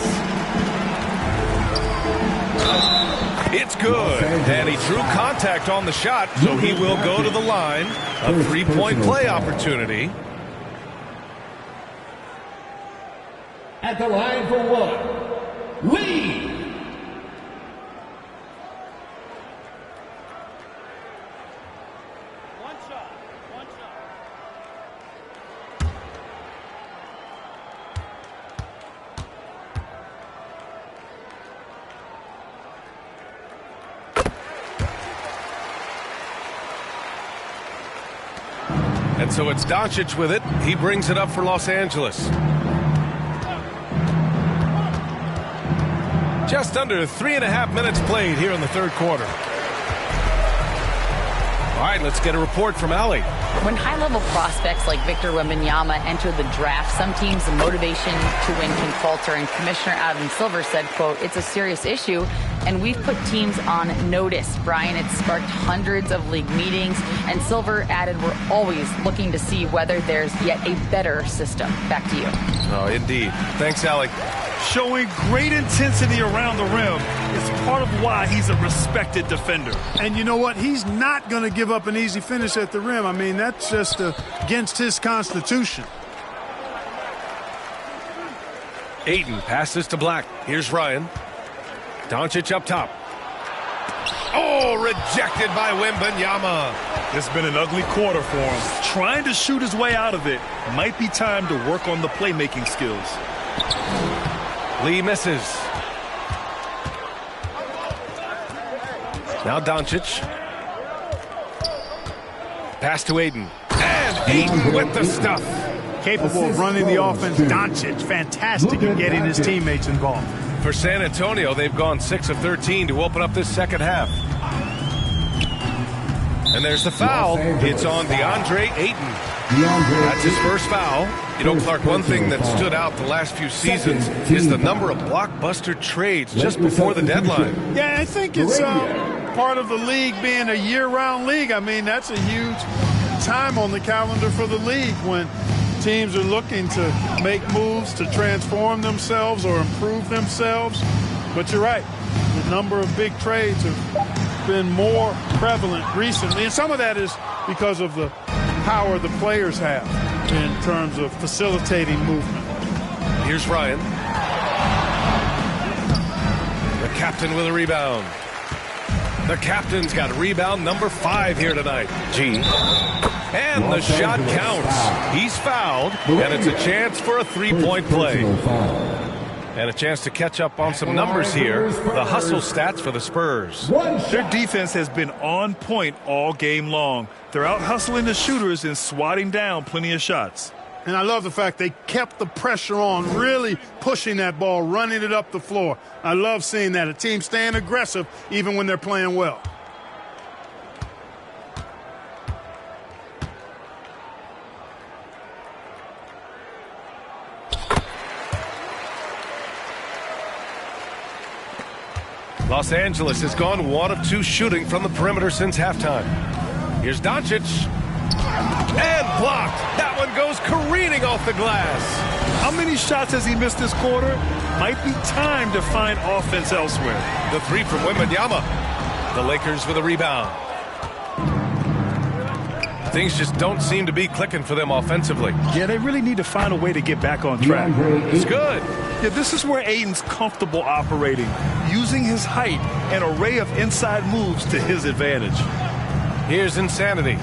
It's good. And he drew contact on the shot, so he will go to the line. A 3-point play opportunity. At the line for 1, Lee. And so it's Doncic with it. He brings it up for Los Angeles. Just under 3.5 minutes played here in the third quarter. All right, let's get a report from Allie. When high-level prospects like Victor Wembanyama enter the draft, some teams' motivation to win can falter, and Commissioner Adam Silver said, quote, "It's a serious issue, and we've put teams on notice." Brian, it sparked hundreds of league meetings, and Silver added, "We're always looking to see whether there's yet a better system." Back to you. Oh, indeed. Thanks, Allie. Showing great intensity around the rim is part of why he's a respected defender. And you know what? He's not going to give up an easy finish at the rim. I mean, that's just against his constitution. Ayton passes to Black. Here's Ryan. Doncic up top. Oh, rejected by Wembanyama. It's been an ugly quarter for him. Trying to shoot his way out of it. Might be time to work on the playmaking skills. Lee misses. Now Doncic. Pass to Ayton. And Ayton with the stuff. Capable of running the offense. Doncic, fantastic at getting his teammates involved. For San Antonio, they've gone 6 of 13 to open up this second half. And there's the foul. It's on DeAndre Ayton. That's his first foul. You know, Clark, one thing that stood out the last few seasons is the number of blockbuster trades just before the deadline. Yeah, I think it's part of the league being a year-round league. I mean, that's a huge time on the calendar for the league when teams are looking to make moves to transform themselves or improve themselves. But you're right. The number of big trades have been more prevalent recently. And some of that is because of the power the players have in terms of facilitating movement. Here's Ryan. The captain with a rebound. The captain's got rebound number 5 here tonight. G. And the shot counts. He's fouled, and it's a chance for a three-point play. And a chance to catch up on some numbers here. The hustle stats for the Spurs. Their defense has been on point all game long. They're out hustling the shooters and swatting down plenty of shots. And I love the fact they kept the pressure on, really pushing that ball, running it up the floor. I love seeing that. A team staying aggressive even when they're playing well. Los Angeles has gone 1 of 2 shooting from the perimeter since halftime. Here's Doncic. And blocked. That one goes careening off the glass. How many shots has he missed this quarter? Might be time to find offense elsewhere. The 3 from Wembanyama. The Lakers with a rebound. Things just don't seem to be clicking for them offensively. Yeah, they really need to find a way to get back on track. It's good. Yeah, this is where Ayton's comfortable operating, using his height and array of inside moves to his advantage. Here's Insanity.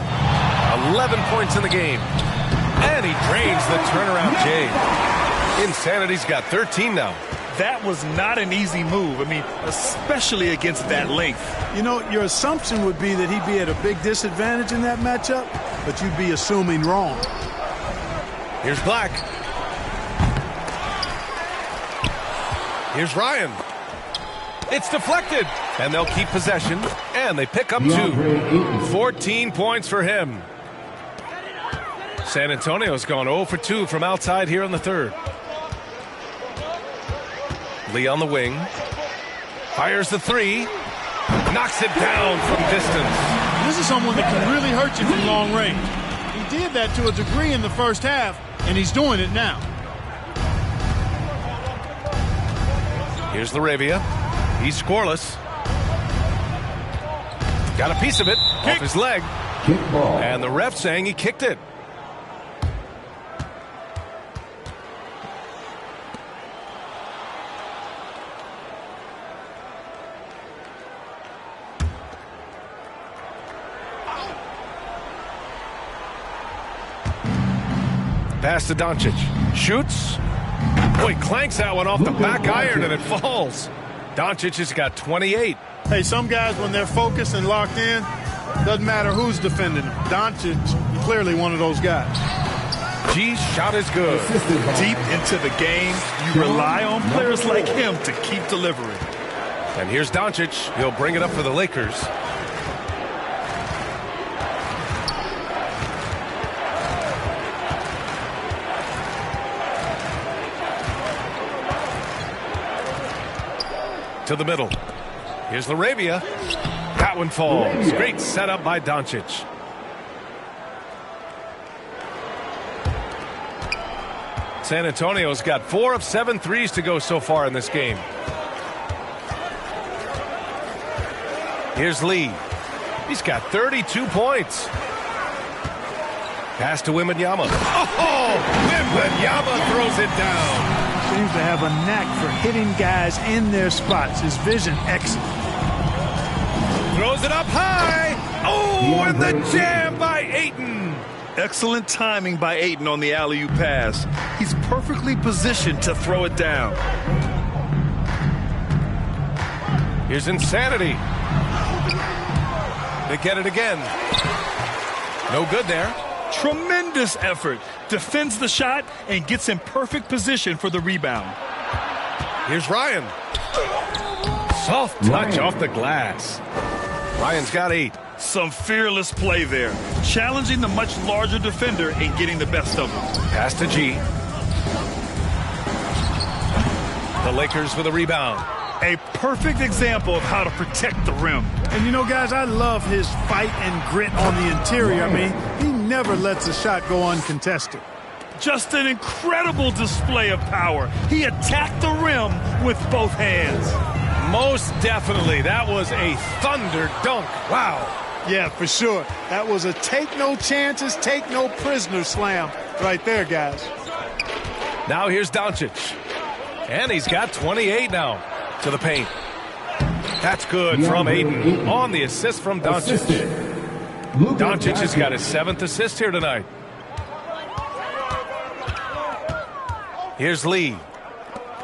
11 points in the game. And he drains the turnaround J. Insanity's got 13 now. That was not an easy move. I mean, especially against that length. You know, your assumption would be that he'd be at a big disadvantage in that matchup, but you'd be assuming wrong. Here's Black. Here's Ryan. It's deflected. And they'll keep possession. And they pick up 2. 14 points for him. San Antonio's gone 0 for 2 from outside here in the third. Lee on the wing. Fires the 3. Knocks it down from distance. This is someone that can really hurt you from long range. He did that to a degree in the first half, and he's doing it now. Here's LaRavia. He's scoreless. Got a piece of it off his leg. And the ref saying he kicked it. Pass to Doncic. Shoots. Boy, clanks that one off the back iron and it falls. Doncic has got 28. Hey, some guys, when they're focused and locked in, doesn't matter who's defending them. Doncic, clearly one of those guys. G's shot is good. Deep into the game, you rely on players like him to keep delivering. And here's Doncic. He'll bring it up for the Lakers. To the middle. Here's LaRavia. That one falls. Great setup by Doncic. San Antonio's got 4 of 7 threes to go so far in this game. Here's Lee. He's got 32 points. Pass to Wembanyama. Oh! Wembanyama throws it down. Seems to have a knack for hitting guys in their spots. His vision excellent. Throws it up high. Oh, and the jam by Ayton. Excellent timing by Ayton on the alley-oop pass. He's perfectly positioned to throw it down. Here's Insanity. They get it again. No good there. Tremendous effort. Defends the shot and gets in perfect position for the rebound. Here's Ryan. Soft touch off the glass. Ryan's got 8. Some fearless play there, challenging the much larger defender and getting the best of him. Pass to G. The Lakers with a rebound. A perfect example of how to protect the rim. And you know, guys, I love his fight and grit on the interior. I mean, he never lets a shot go uncontested. Just an incredible display of power. He attacked the rim with both hands. Most definitely. That was a thunder dunk. Wow. Yeah, for sure. That was a take no chances, take no prisoners slam right there, guys. Now here's Doncic. And he's got 28 now to the paint. That's good from Aiden on the assist from Doncic. Doncic has got his 7th assist here tonight. Here's Lee.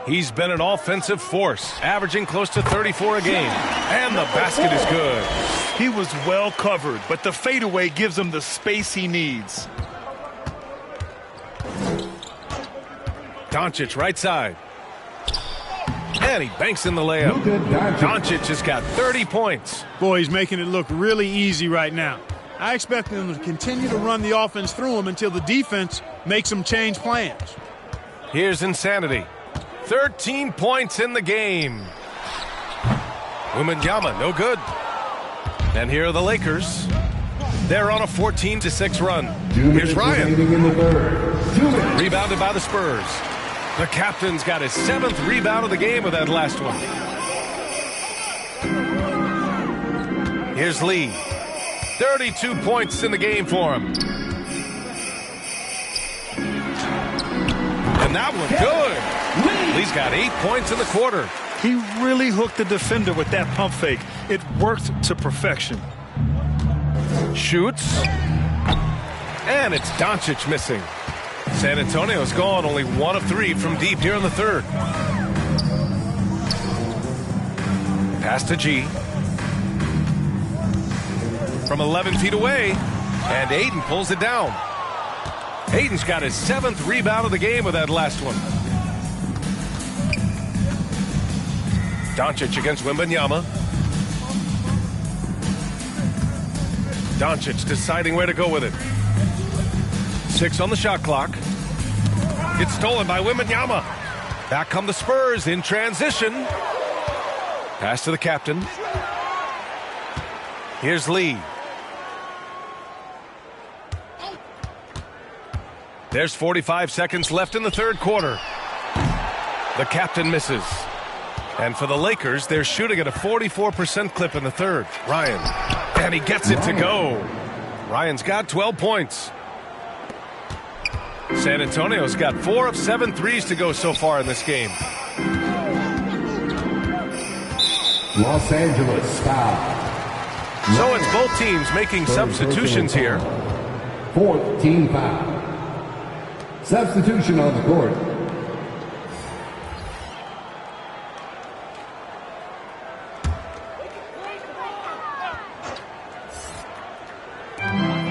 He's been an offensive force, averaging close to 34 a game. And the basket is good. He was well covered, but the fadeaway gives him the space he needs. Doncic right side. And he banks in the layup. Doncic has got 30 points. Boy, he's making it look really easy right now. I expect them to continue to run the offense through him until the defense makes them change plans. Here's Insanity. 13 points in the game. Wembanyama, no good. And here are the Lakers. They're on a 14-6 run. Here's Ryan. Rebounded by the Spurs. The captain's got his 7th rebound of the game with that last one. Here's Lee. 32 points in the game for him. And that one good. Lee's got 8 points in the quarter. He really hooked the defender with that pump fake. It worked to perfection. Shoots. And it's Doncic missing. San Antonio's gone only 1 of 3 from deep here in the third. Pass to G. From 11 feet away. And Aiden pulls it down. Aiden's got his 7th rebound of the game with that last one. Doncic against Wembanyama. Doncic deciding where to go with it. 6 on the shot clock. It's stolen by Wembanyama. Back come the Spurs in transition. Pass to the captain. Here's Lee. There's 45 seconds left in the third quarter. The captain misses. And for the Lakers, they're shooting at a 44% clip in the third. Ryan. And he gets it to go. Ryan's got 12 points. San Antonio's got 4 of 7 threes to go so far in this game. Los Angeles foul. So it's both teams making substitutions here. 4th team foul. Substitution on the court.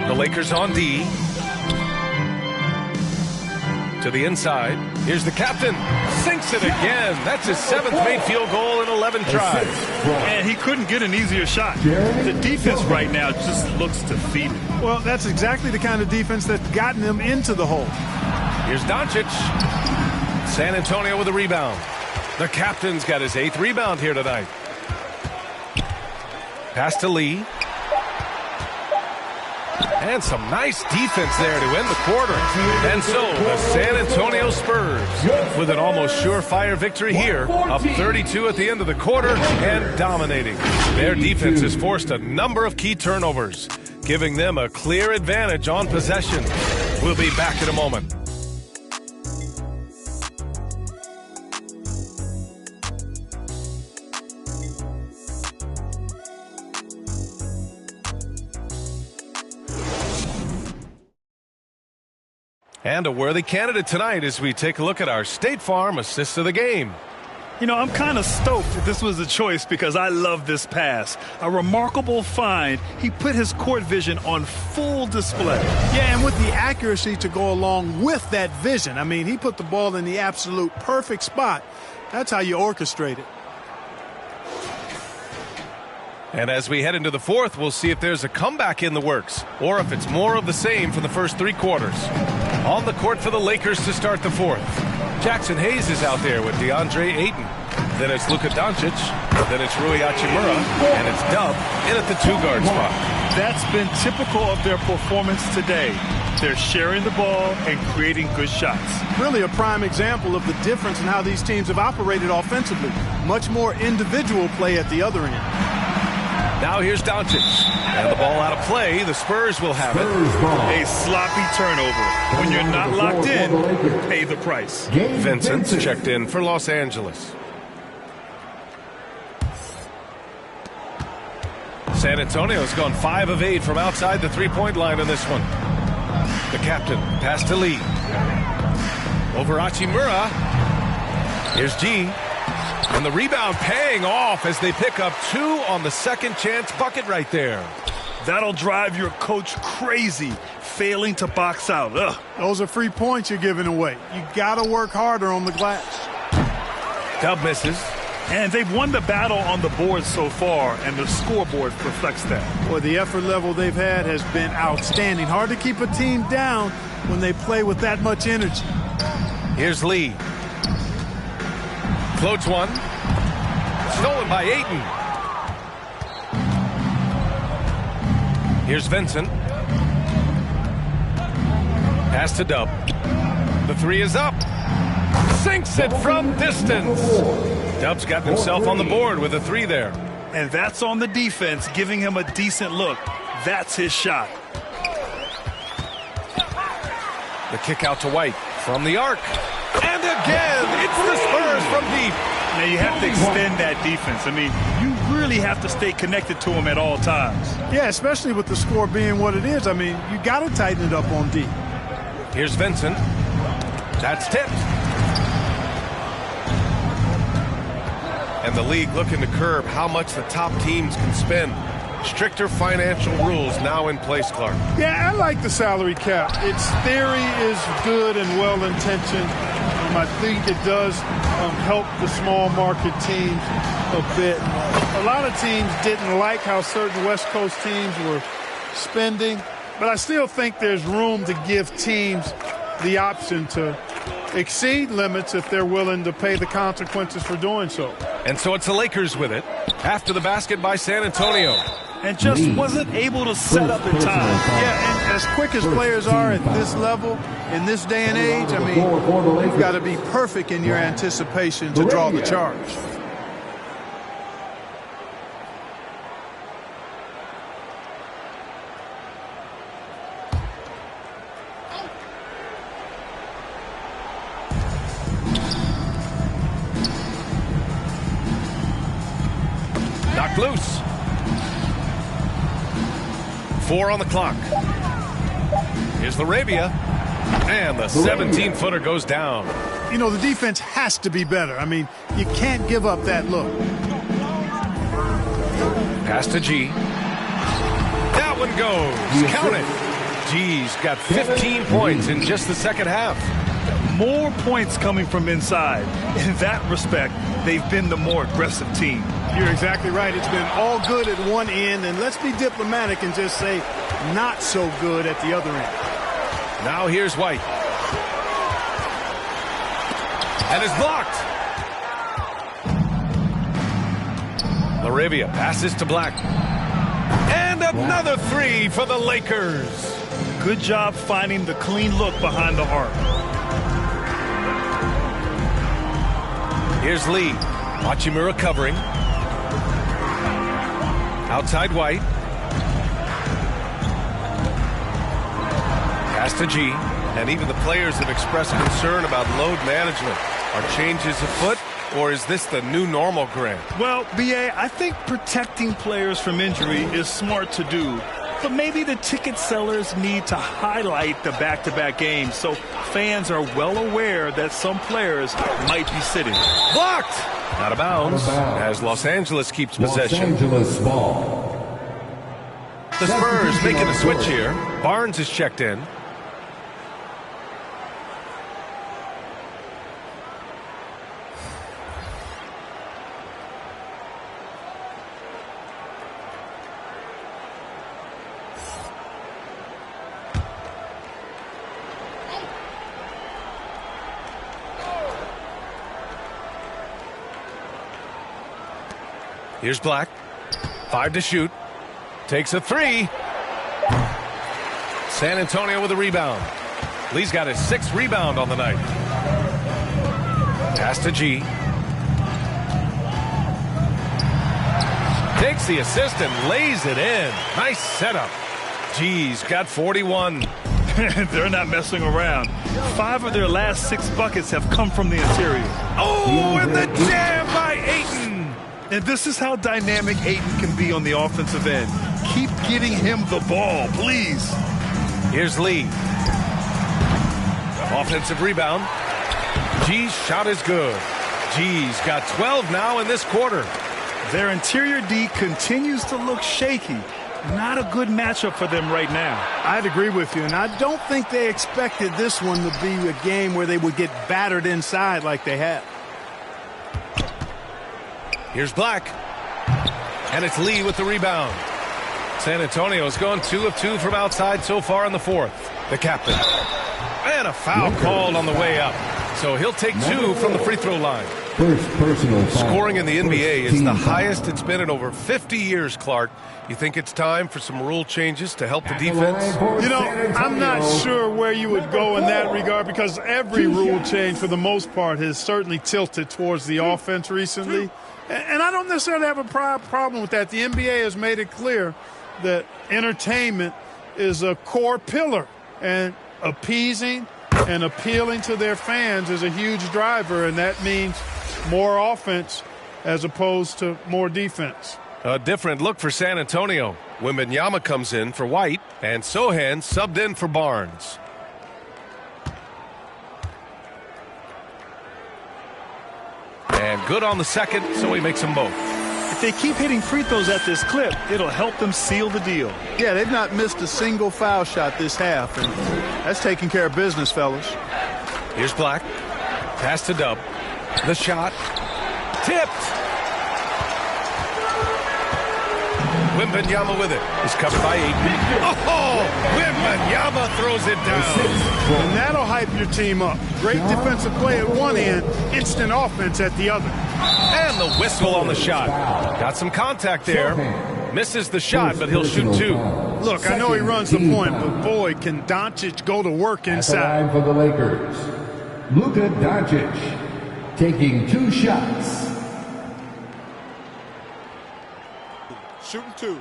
The Lakers on D. To the inside. Here's the captain. Sinks it again. That's his 7th made field goal in 11 tries. And he couldn't get an easier shot. The defense right now just looks defeated. Well, that's exactly the kind of defense that's gotten them into the hole. Here's Doncic. San Antonio with a rebound. The captain's got his 8th rebound here tonight. Pass to Lee. And some nice defense there to end the quarter. And so the San Antonio Spurs with an almost surefire victory here, up 32 at the end of the quarter and dominating. Their defense has forced a number of key turnovers, giving them a clear advantage on possession. We'll be back in a moment. And a worthy candidate tonight as we take a look at our State Farm assist of the game. You know, I'm kind of stoked that this was a choice because I love this pass. A remarkable find. He put his court vision on full display. Yeah, and with the accuracy to go along with that vision. I mean, he put the ball in the absolute perfect spot. That's how you orchestrate it. And as we head into the fourth, we'll see if there's a comeback in the works or if it's more of the same from the first 3 quarters. On the court for the Lakers to start the fourth. Jackson Hayes is out there with DeAndre Ayton. Then it's Luka Doncic. Then it's Rui Hachimura. And it's Dub in at the 2-guard spot. That's been typical of their performance today. They're sharing the ball and creating good shots. Really a prime example of the difference in how these teams have operated offensively. Much more individual play at the other end. Now here's Doncic. And the ball out of play. The Spurs will have it. A sloppy turnover. When you're not locked in, pay the price. Vincent's checked in for Los Angeles. San Antonio's gone 5 of 8 from outside the 3-point line in this one. The captain, pass to Lee. Over Hachimura. Here's G. And the rebound paying off as they pick up 2 on the second chance bucket right there. That'll drive your coach crazy, failing to box out. Ugh. Those are free points you're giving away. You got to work harder on the glass. Dub misses. And they've won the battle on the board so far, and the scoreboard reflects that. Boy, the effort level they've had has been outstanding. Hard to keep a team down when they play with that much energy. Here's Lee. Floats one. Stolen by Ayton. Here's Vincent. Pass to Dub. The 3 is up. Sinks it from distance. Dub's got himself on the board with a 3 there. And that's on the defense, giving him a decent look. That's his shot. The kick out to White from the arc. And again, it's the Spurs from deep. Now you have to extend that defense. I mean, you really have to stay connected to him at all times. Yeah, especially with the score being what it is. I mean, you got to tighten it up on deep. Here's Vincent. That's tipped. And the league looking to curb how much the top teams can spend. Stricter financial rules now in place, Clark. Yeah, I like the salary cap. Its theory is good and well-intentioned. I think it does help the small market teams a bit. A lot of teams didn't like how certain West Coast teams were spending, but I still think there's room to give teams the option to exceed limits if they're willing to pay the consequences for doing so. And so it's the Lakers with it after the basket by San Antonio. And just wasn't able to set up in time. Yeah, and as quick as players are at this level, in this day and age, I mean, you've got to be perfect in your anticipation to draw the charge. Knocked loose. 4 on the clock. Here's Laravia. And the 17-footer goes down. You know, the defense has to be better. I mean, you can't give up that look. Pass to G. That one goes. Count it. G's got 15 points in just the second half. More points coming from inside. In that respect, they've been the more aggressive team. You're exactly right. It's been all good at one end, and let's be diplomatic and just say not so good at the other end. Now here's White. And it's blocked. Laravia passes to Black. And another 3 for the Lakers. Good job finding the clean look behind the arc. Here's Lee. Hachimura covering. Outside White. Pass to G. And even the players have expressed concern about load management. Are changes afoot, or is this the new normal, Grant? Well, B.A., I think protecting players from injury is smart to do. But maybe the ticket sellers need to highlight the back-to-back games so fans are well aware that some players might be sitting. Blocked! Out of bounds as Los Angeles keeps possession. Los Angeles ball. The Spurs making a switch here. Barnes is checked in. Here's Black. 5 to shoot. Takes a 3. San Antonio with a rebound. Lee's got his 6th rebound on the night. Pass to G. Takes the assist and lays it in. Nice setup. G's got 41. They're not messing around. 5 of their last 6 buckets have come from the interior. Oh, and the jam by Ayton. And this is how dynamic Ayton can be on the offensive end. Keep getting him the ball, please. Here's Lee. Offensive rebound. G's shot is good. G's got 12 now in this quarter. Their interior D continues to look shaky. Not a good matchup for them right now. I'd agree with you, and I don't think they expected this one to be a game where they would get battered inside like they have. Here's Black. And it's Lee with the rebound. San Antonio's gone 2 of 2 from outside so far in the 4th. The captain. And a foul called on the way up. So he'll take 2 from the free throw line. First personal foul. Scoring in the NBA is the highest it's been in over 50 years, Clark. You think it's time for some rule changes to help the defense? You know, I'm not sure where you would go in that regard because every rule change for the most part has certainly tilted towards the offense recently. And I don't necessarily have a problem with that. The NBA has made it clear that entertainment is a core pillar, and appeasing and appealing to their fans is a huge driver, and that means more offense as opposed to more defense. A different look for San Antonio. Wembanyama comes in for White, and Sohan subbed in for Barnes. And good on the second, so he makes them both. If they keep hitting free throws at this clip, it'll help them seal the deal. Yeah, they've not missed a single foul shot this half, and that's taking care of business, fellas. Here's Black. Pass to Dub. The shot. Tipped. Wembanyama with it. He's covered by 8. Oh, Wembanyama throws it down. And that'll hype your team up. Great defensive play at one end, instant offense at the other. And the whistle on the shot. Got some contact there. Misses the shot, but he'll shoot 2. Look, I know he runs the point, but boy, can Doncic go to work inside. At the line for the Lakers, Luka Doncic taking 2 shots. Shooting 2.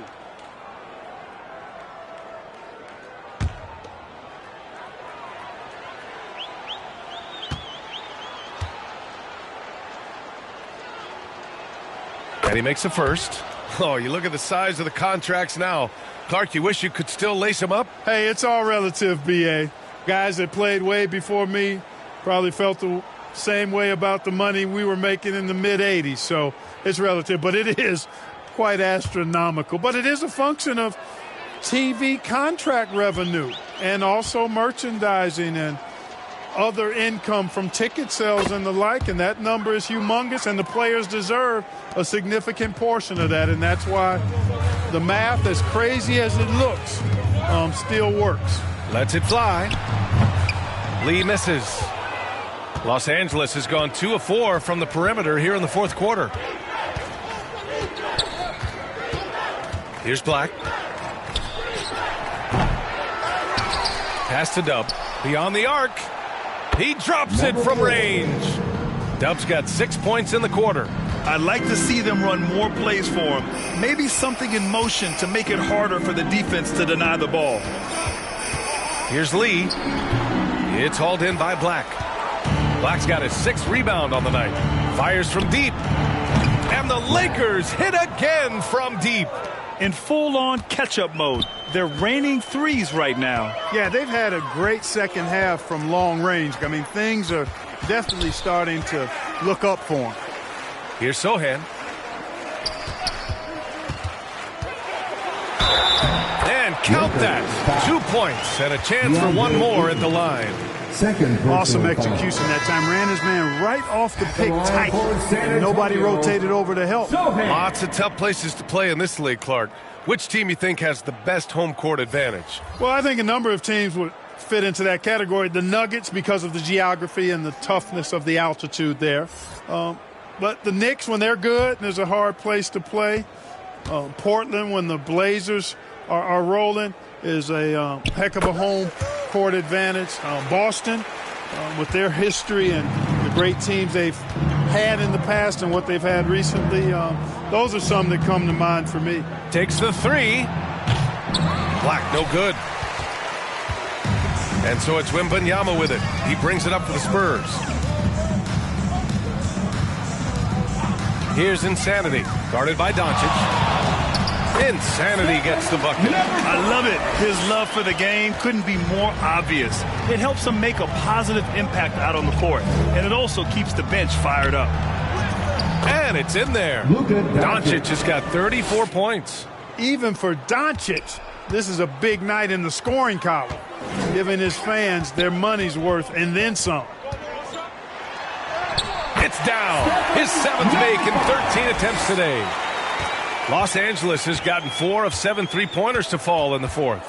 And he makes the first. Oh, you look at the size of the contracts now. Clark, you wish you could still lace them up? Hey, it's all relative, B.A. Guys that played way before me probably felt the same way about the money we were making in the mid-'80s. So it's relative, but it is quite astronomical. But it is a function of TV contract revenue and also merchandising and other income from ticket sales and the like, and that number is humongous, and the players deserve a significant portion of that, and that's why the math, as crazy as it looks, still works. Lets it fly. Lee misses. Los Angeles has gone 2 of 4 from the perimeter here in the 4th quarter. Here's Black. Pass to Dub. Beyond the arc. He drops it from range. Dub's got 6 points in the quarter. I'd like to see them run more plays for him. Maybe something in motion to make it harder for the defense to deny the ball. Here's Lee. It's hauled in by Black. Black's got his 6th rebound on the night. Fires from deep. And the Lakers hit again from deep. In full-on catch-up mode. They're raining threes right now. Yeah, they've had a great second half from long range. I mean, things are definitely starting to look up for them. Here's Sohan. And count that. 2 points and a chance for one more at the line. Awesome execution that time. Ran his man right off the pick tight. And nobody rotated over to help. Lots of tough places to play in this league, Clark. Which team you think has the best home court advantage? Well, I think a number of teams would fit into that category. The Nuggets, because of the geography and the toughness of the altitude there. But the Knicks, when they're good, there's a hard place to play. Portland, when the Blazers are rolling, is a heck of a home court advantage. Boston, with their history and the great teams they've had in the past and what they've had recently, those are some that come to mind for me. Takes the three. Black, no good. And so it's Wembanyama with it. He brings it up for the Spurs. Here's Insanity, guarded by Doncic. Insanity gets the bucket. I love it. His love for the game couldn't be more obvious. It helps him make a positive impact out on the court, and it also keeps the bench fired up. And it's in there. Doncic has got 34 points. Even for Doncic, this is a big night in the scoring column, giving his fans their money's worth and then some. It's down. His 7th make in 13 attempts today. Los Angeles has gotten 4 of 7 3-pointers to fall in the 4th.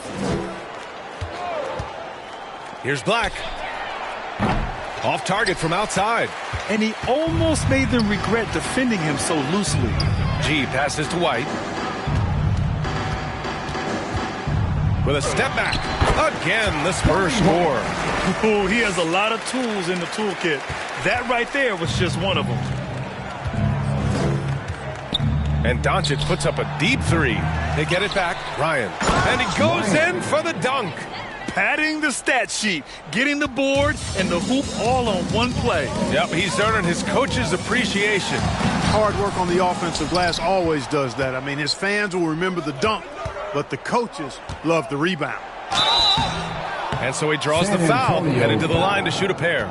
Here's Black. Off target from outside. And he almost made them regret defending him so loosely. G passes to White. With a step back. Again, the Spurs score. Oh, he has a lot of tools in the toolkit. That right there was just one of them. And Doncic puts up a deep three. They get it back. Ryan. And he goes in for the dunk. Padding the stat sheet, getting the board and the hoop all on one play. Yep, he's earning his coach's appreciation. Hard work on the offensive glass always does that. I mean, his fans will remember the dunk, but the coaches love the rebound. And so he draws the foul, headed to the line to shoot a pair.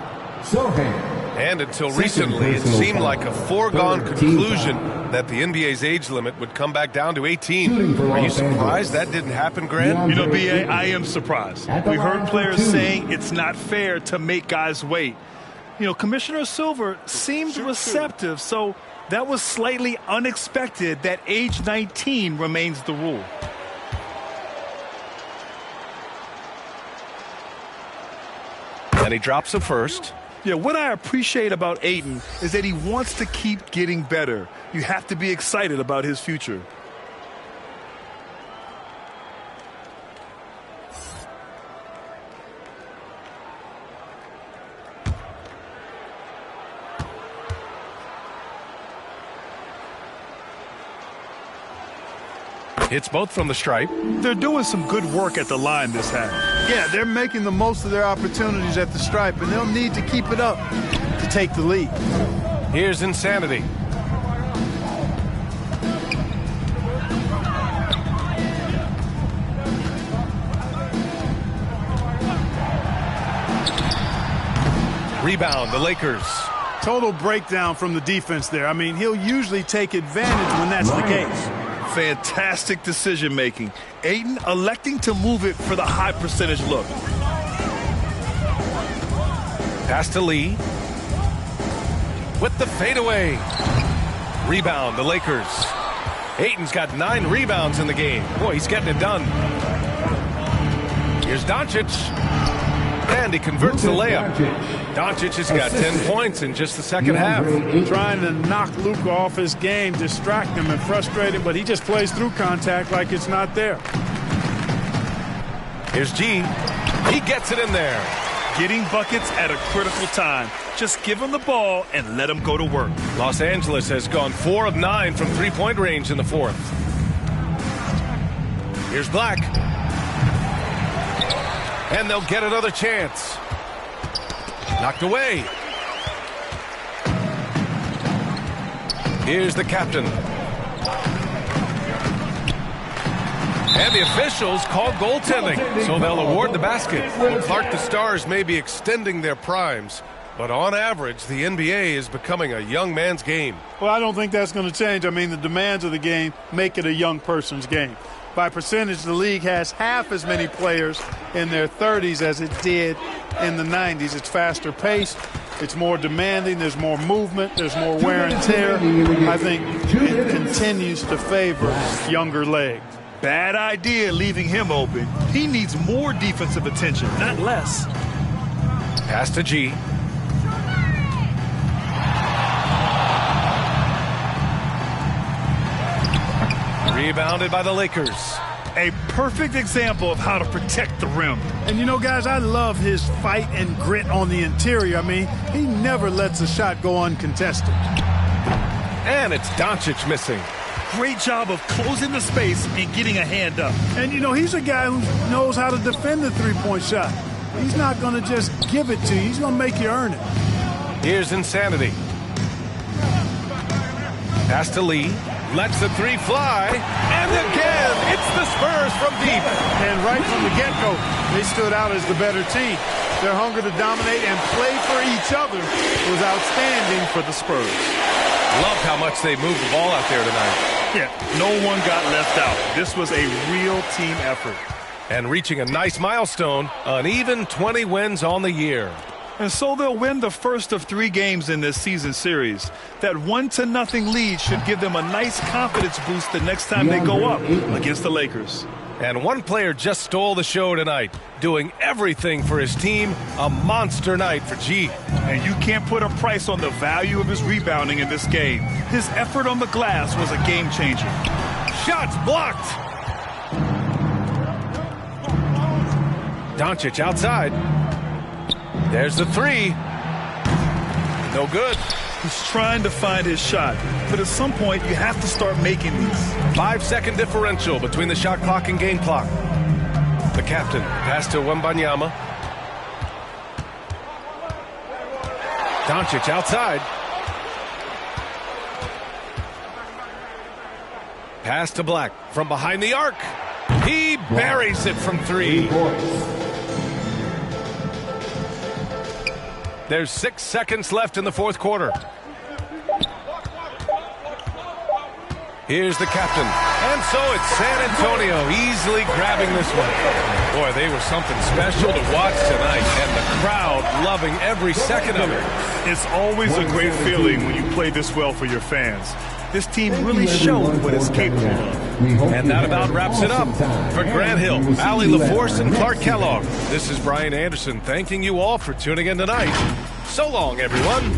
And until recently, it seemed like a foregone conclusion that the NBA's age limit would come back down to 18. Are you surprised that didn't happen, Grant? You know, B.A., I am surprised. We heard players saying it's not fair to make guys wait. You know, Commissioner Silver seemed receptive, so that was slightly unexpected that age 19 remains the rule. And he drops a first. Yeah, what I appreciate about Ayton is that he wants to keep getting better. You have to be excited about his future. Hits both from the stripe. They're doing some good work at the line this half. Yeah, they're making the most of their opportunities at the stripe, and they'll need to keep it up to take the lead. Here's Insanity. Rebound, the Lakers. Total breakdown from the defense there. I mean, he'll usually take advantage when that's the case. Fantastic decision making. Ayton electing to move it for the high percentage look. Pass to Lee. With the fadeaway. Rebound, the Lakers. Ayton's got 9 rebounds in the game. Boy, he's getting it done. Here's Doncic. And he converts the layup. Doncic has got 10 points in just the second half. Trying to knock Luka off his game, distract him and frustrate him, but he just plays through contact like it's not there. Here's G. He gets it in there. Getting buckets at a critical time. Just give him the ball and let him go to work. Los Angeles has gone 4 of 9 from three-point range in the 4th. Here's Black. And they'll get another chance. Knocked away. Here's the captain. And the officials call goaltending, so they'll award the basket. Well, Clark, the Stars may be extending their primes, but on average, the NBA is becoming a young man's game. Well, I don't think that's going to change. I mean, the demands of the game make it a young person's game. By percentage, the league has half as many players in their 30s as it did in the 90s. It's faster paced. It's more demanding. There's more movement. There's more wear and tear. I think it continues to favor younger legs. Bad idea leaving him open. He needs more defensive attention, not less. Pass to G. Rebounded by the Lakers. A perfect example of how to protect the rim. And you know, guys, I love his fight and grit on the interior. I mean, he never lets a shot go uncontested. And it's Doncic missing. Great job of closing the space and getting a hand up. And, you know, he's a guy who knows how to defend the three-point shot. He's not going to just give it to you. He's going to make you earn it. Here's Insanity. Pass to Lee. Lets the three fly. And again, it's the Spurs from deep. And right from the get-go, they stood out as the better team. Their hunger to dominate and play for each other was outstanding for the Spurs. Love how much they moved the ball out there tonight. Yeah, no one got left out. This was a real team effort. And reaching a nice milestone, an even 20 wins on the year. And so they'll win the first of 3 games in this season series. That 1-0 lead should give them a nice confidence boost the next time they go up against the Lakers. And one player just stole the show tonight, doing everything for his team. A monster night for G. And you can't put a price on the value of his rebounding in this game. His effort on the glass was a game changer. Shots blocked. Doncic outside. There's the three. No good. He's trying to find his shot, but at some point you have to start making these. 5-second differential between the shot clock and game clock. The captain pass to Wembanyama. Doncic outside. Pass to Black from behind the arc. He buries it from 3. There's 6 seconds left in the fourth quarter. Here's the captain. And so it's San Antonio easily grabbing this one. Boy, they were something special to watch tonight, and the crowd loving every second of it. It's always a great feeling when you play this well for your fans. This team really showed what it's capable of. And that about wraps it up. For Grant Hill, Allie LaForce, and Clark Kellogg, this is Brian Anderson thanking you all for tuning in tonight. So long, everyone.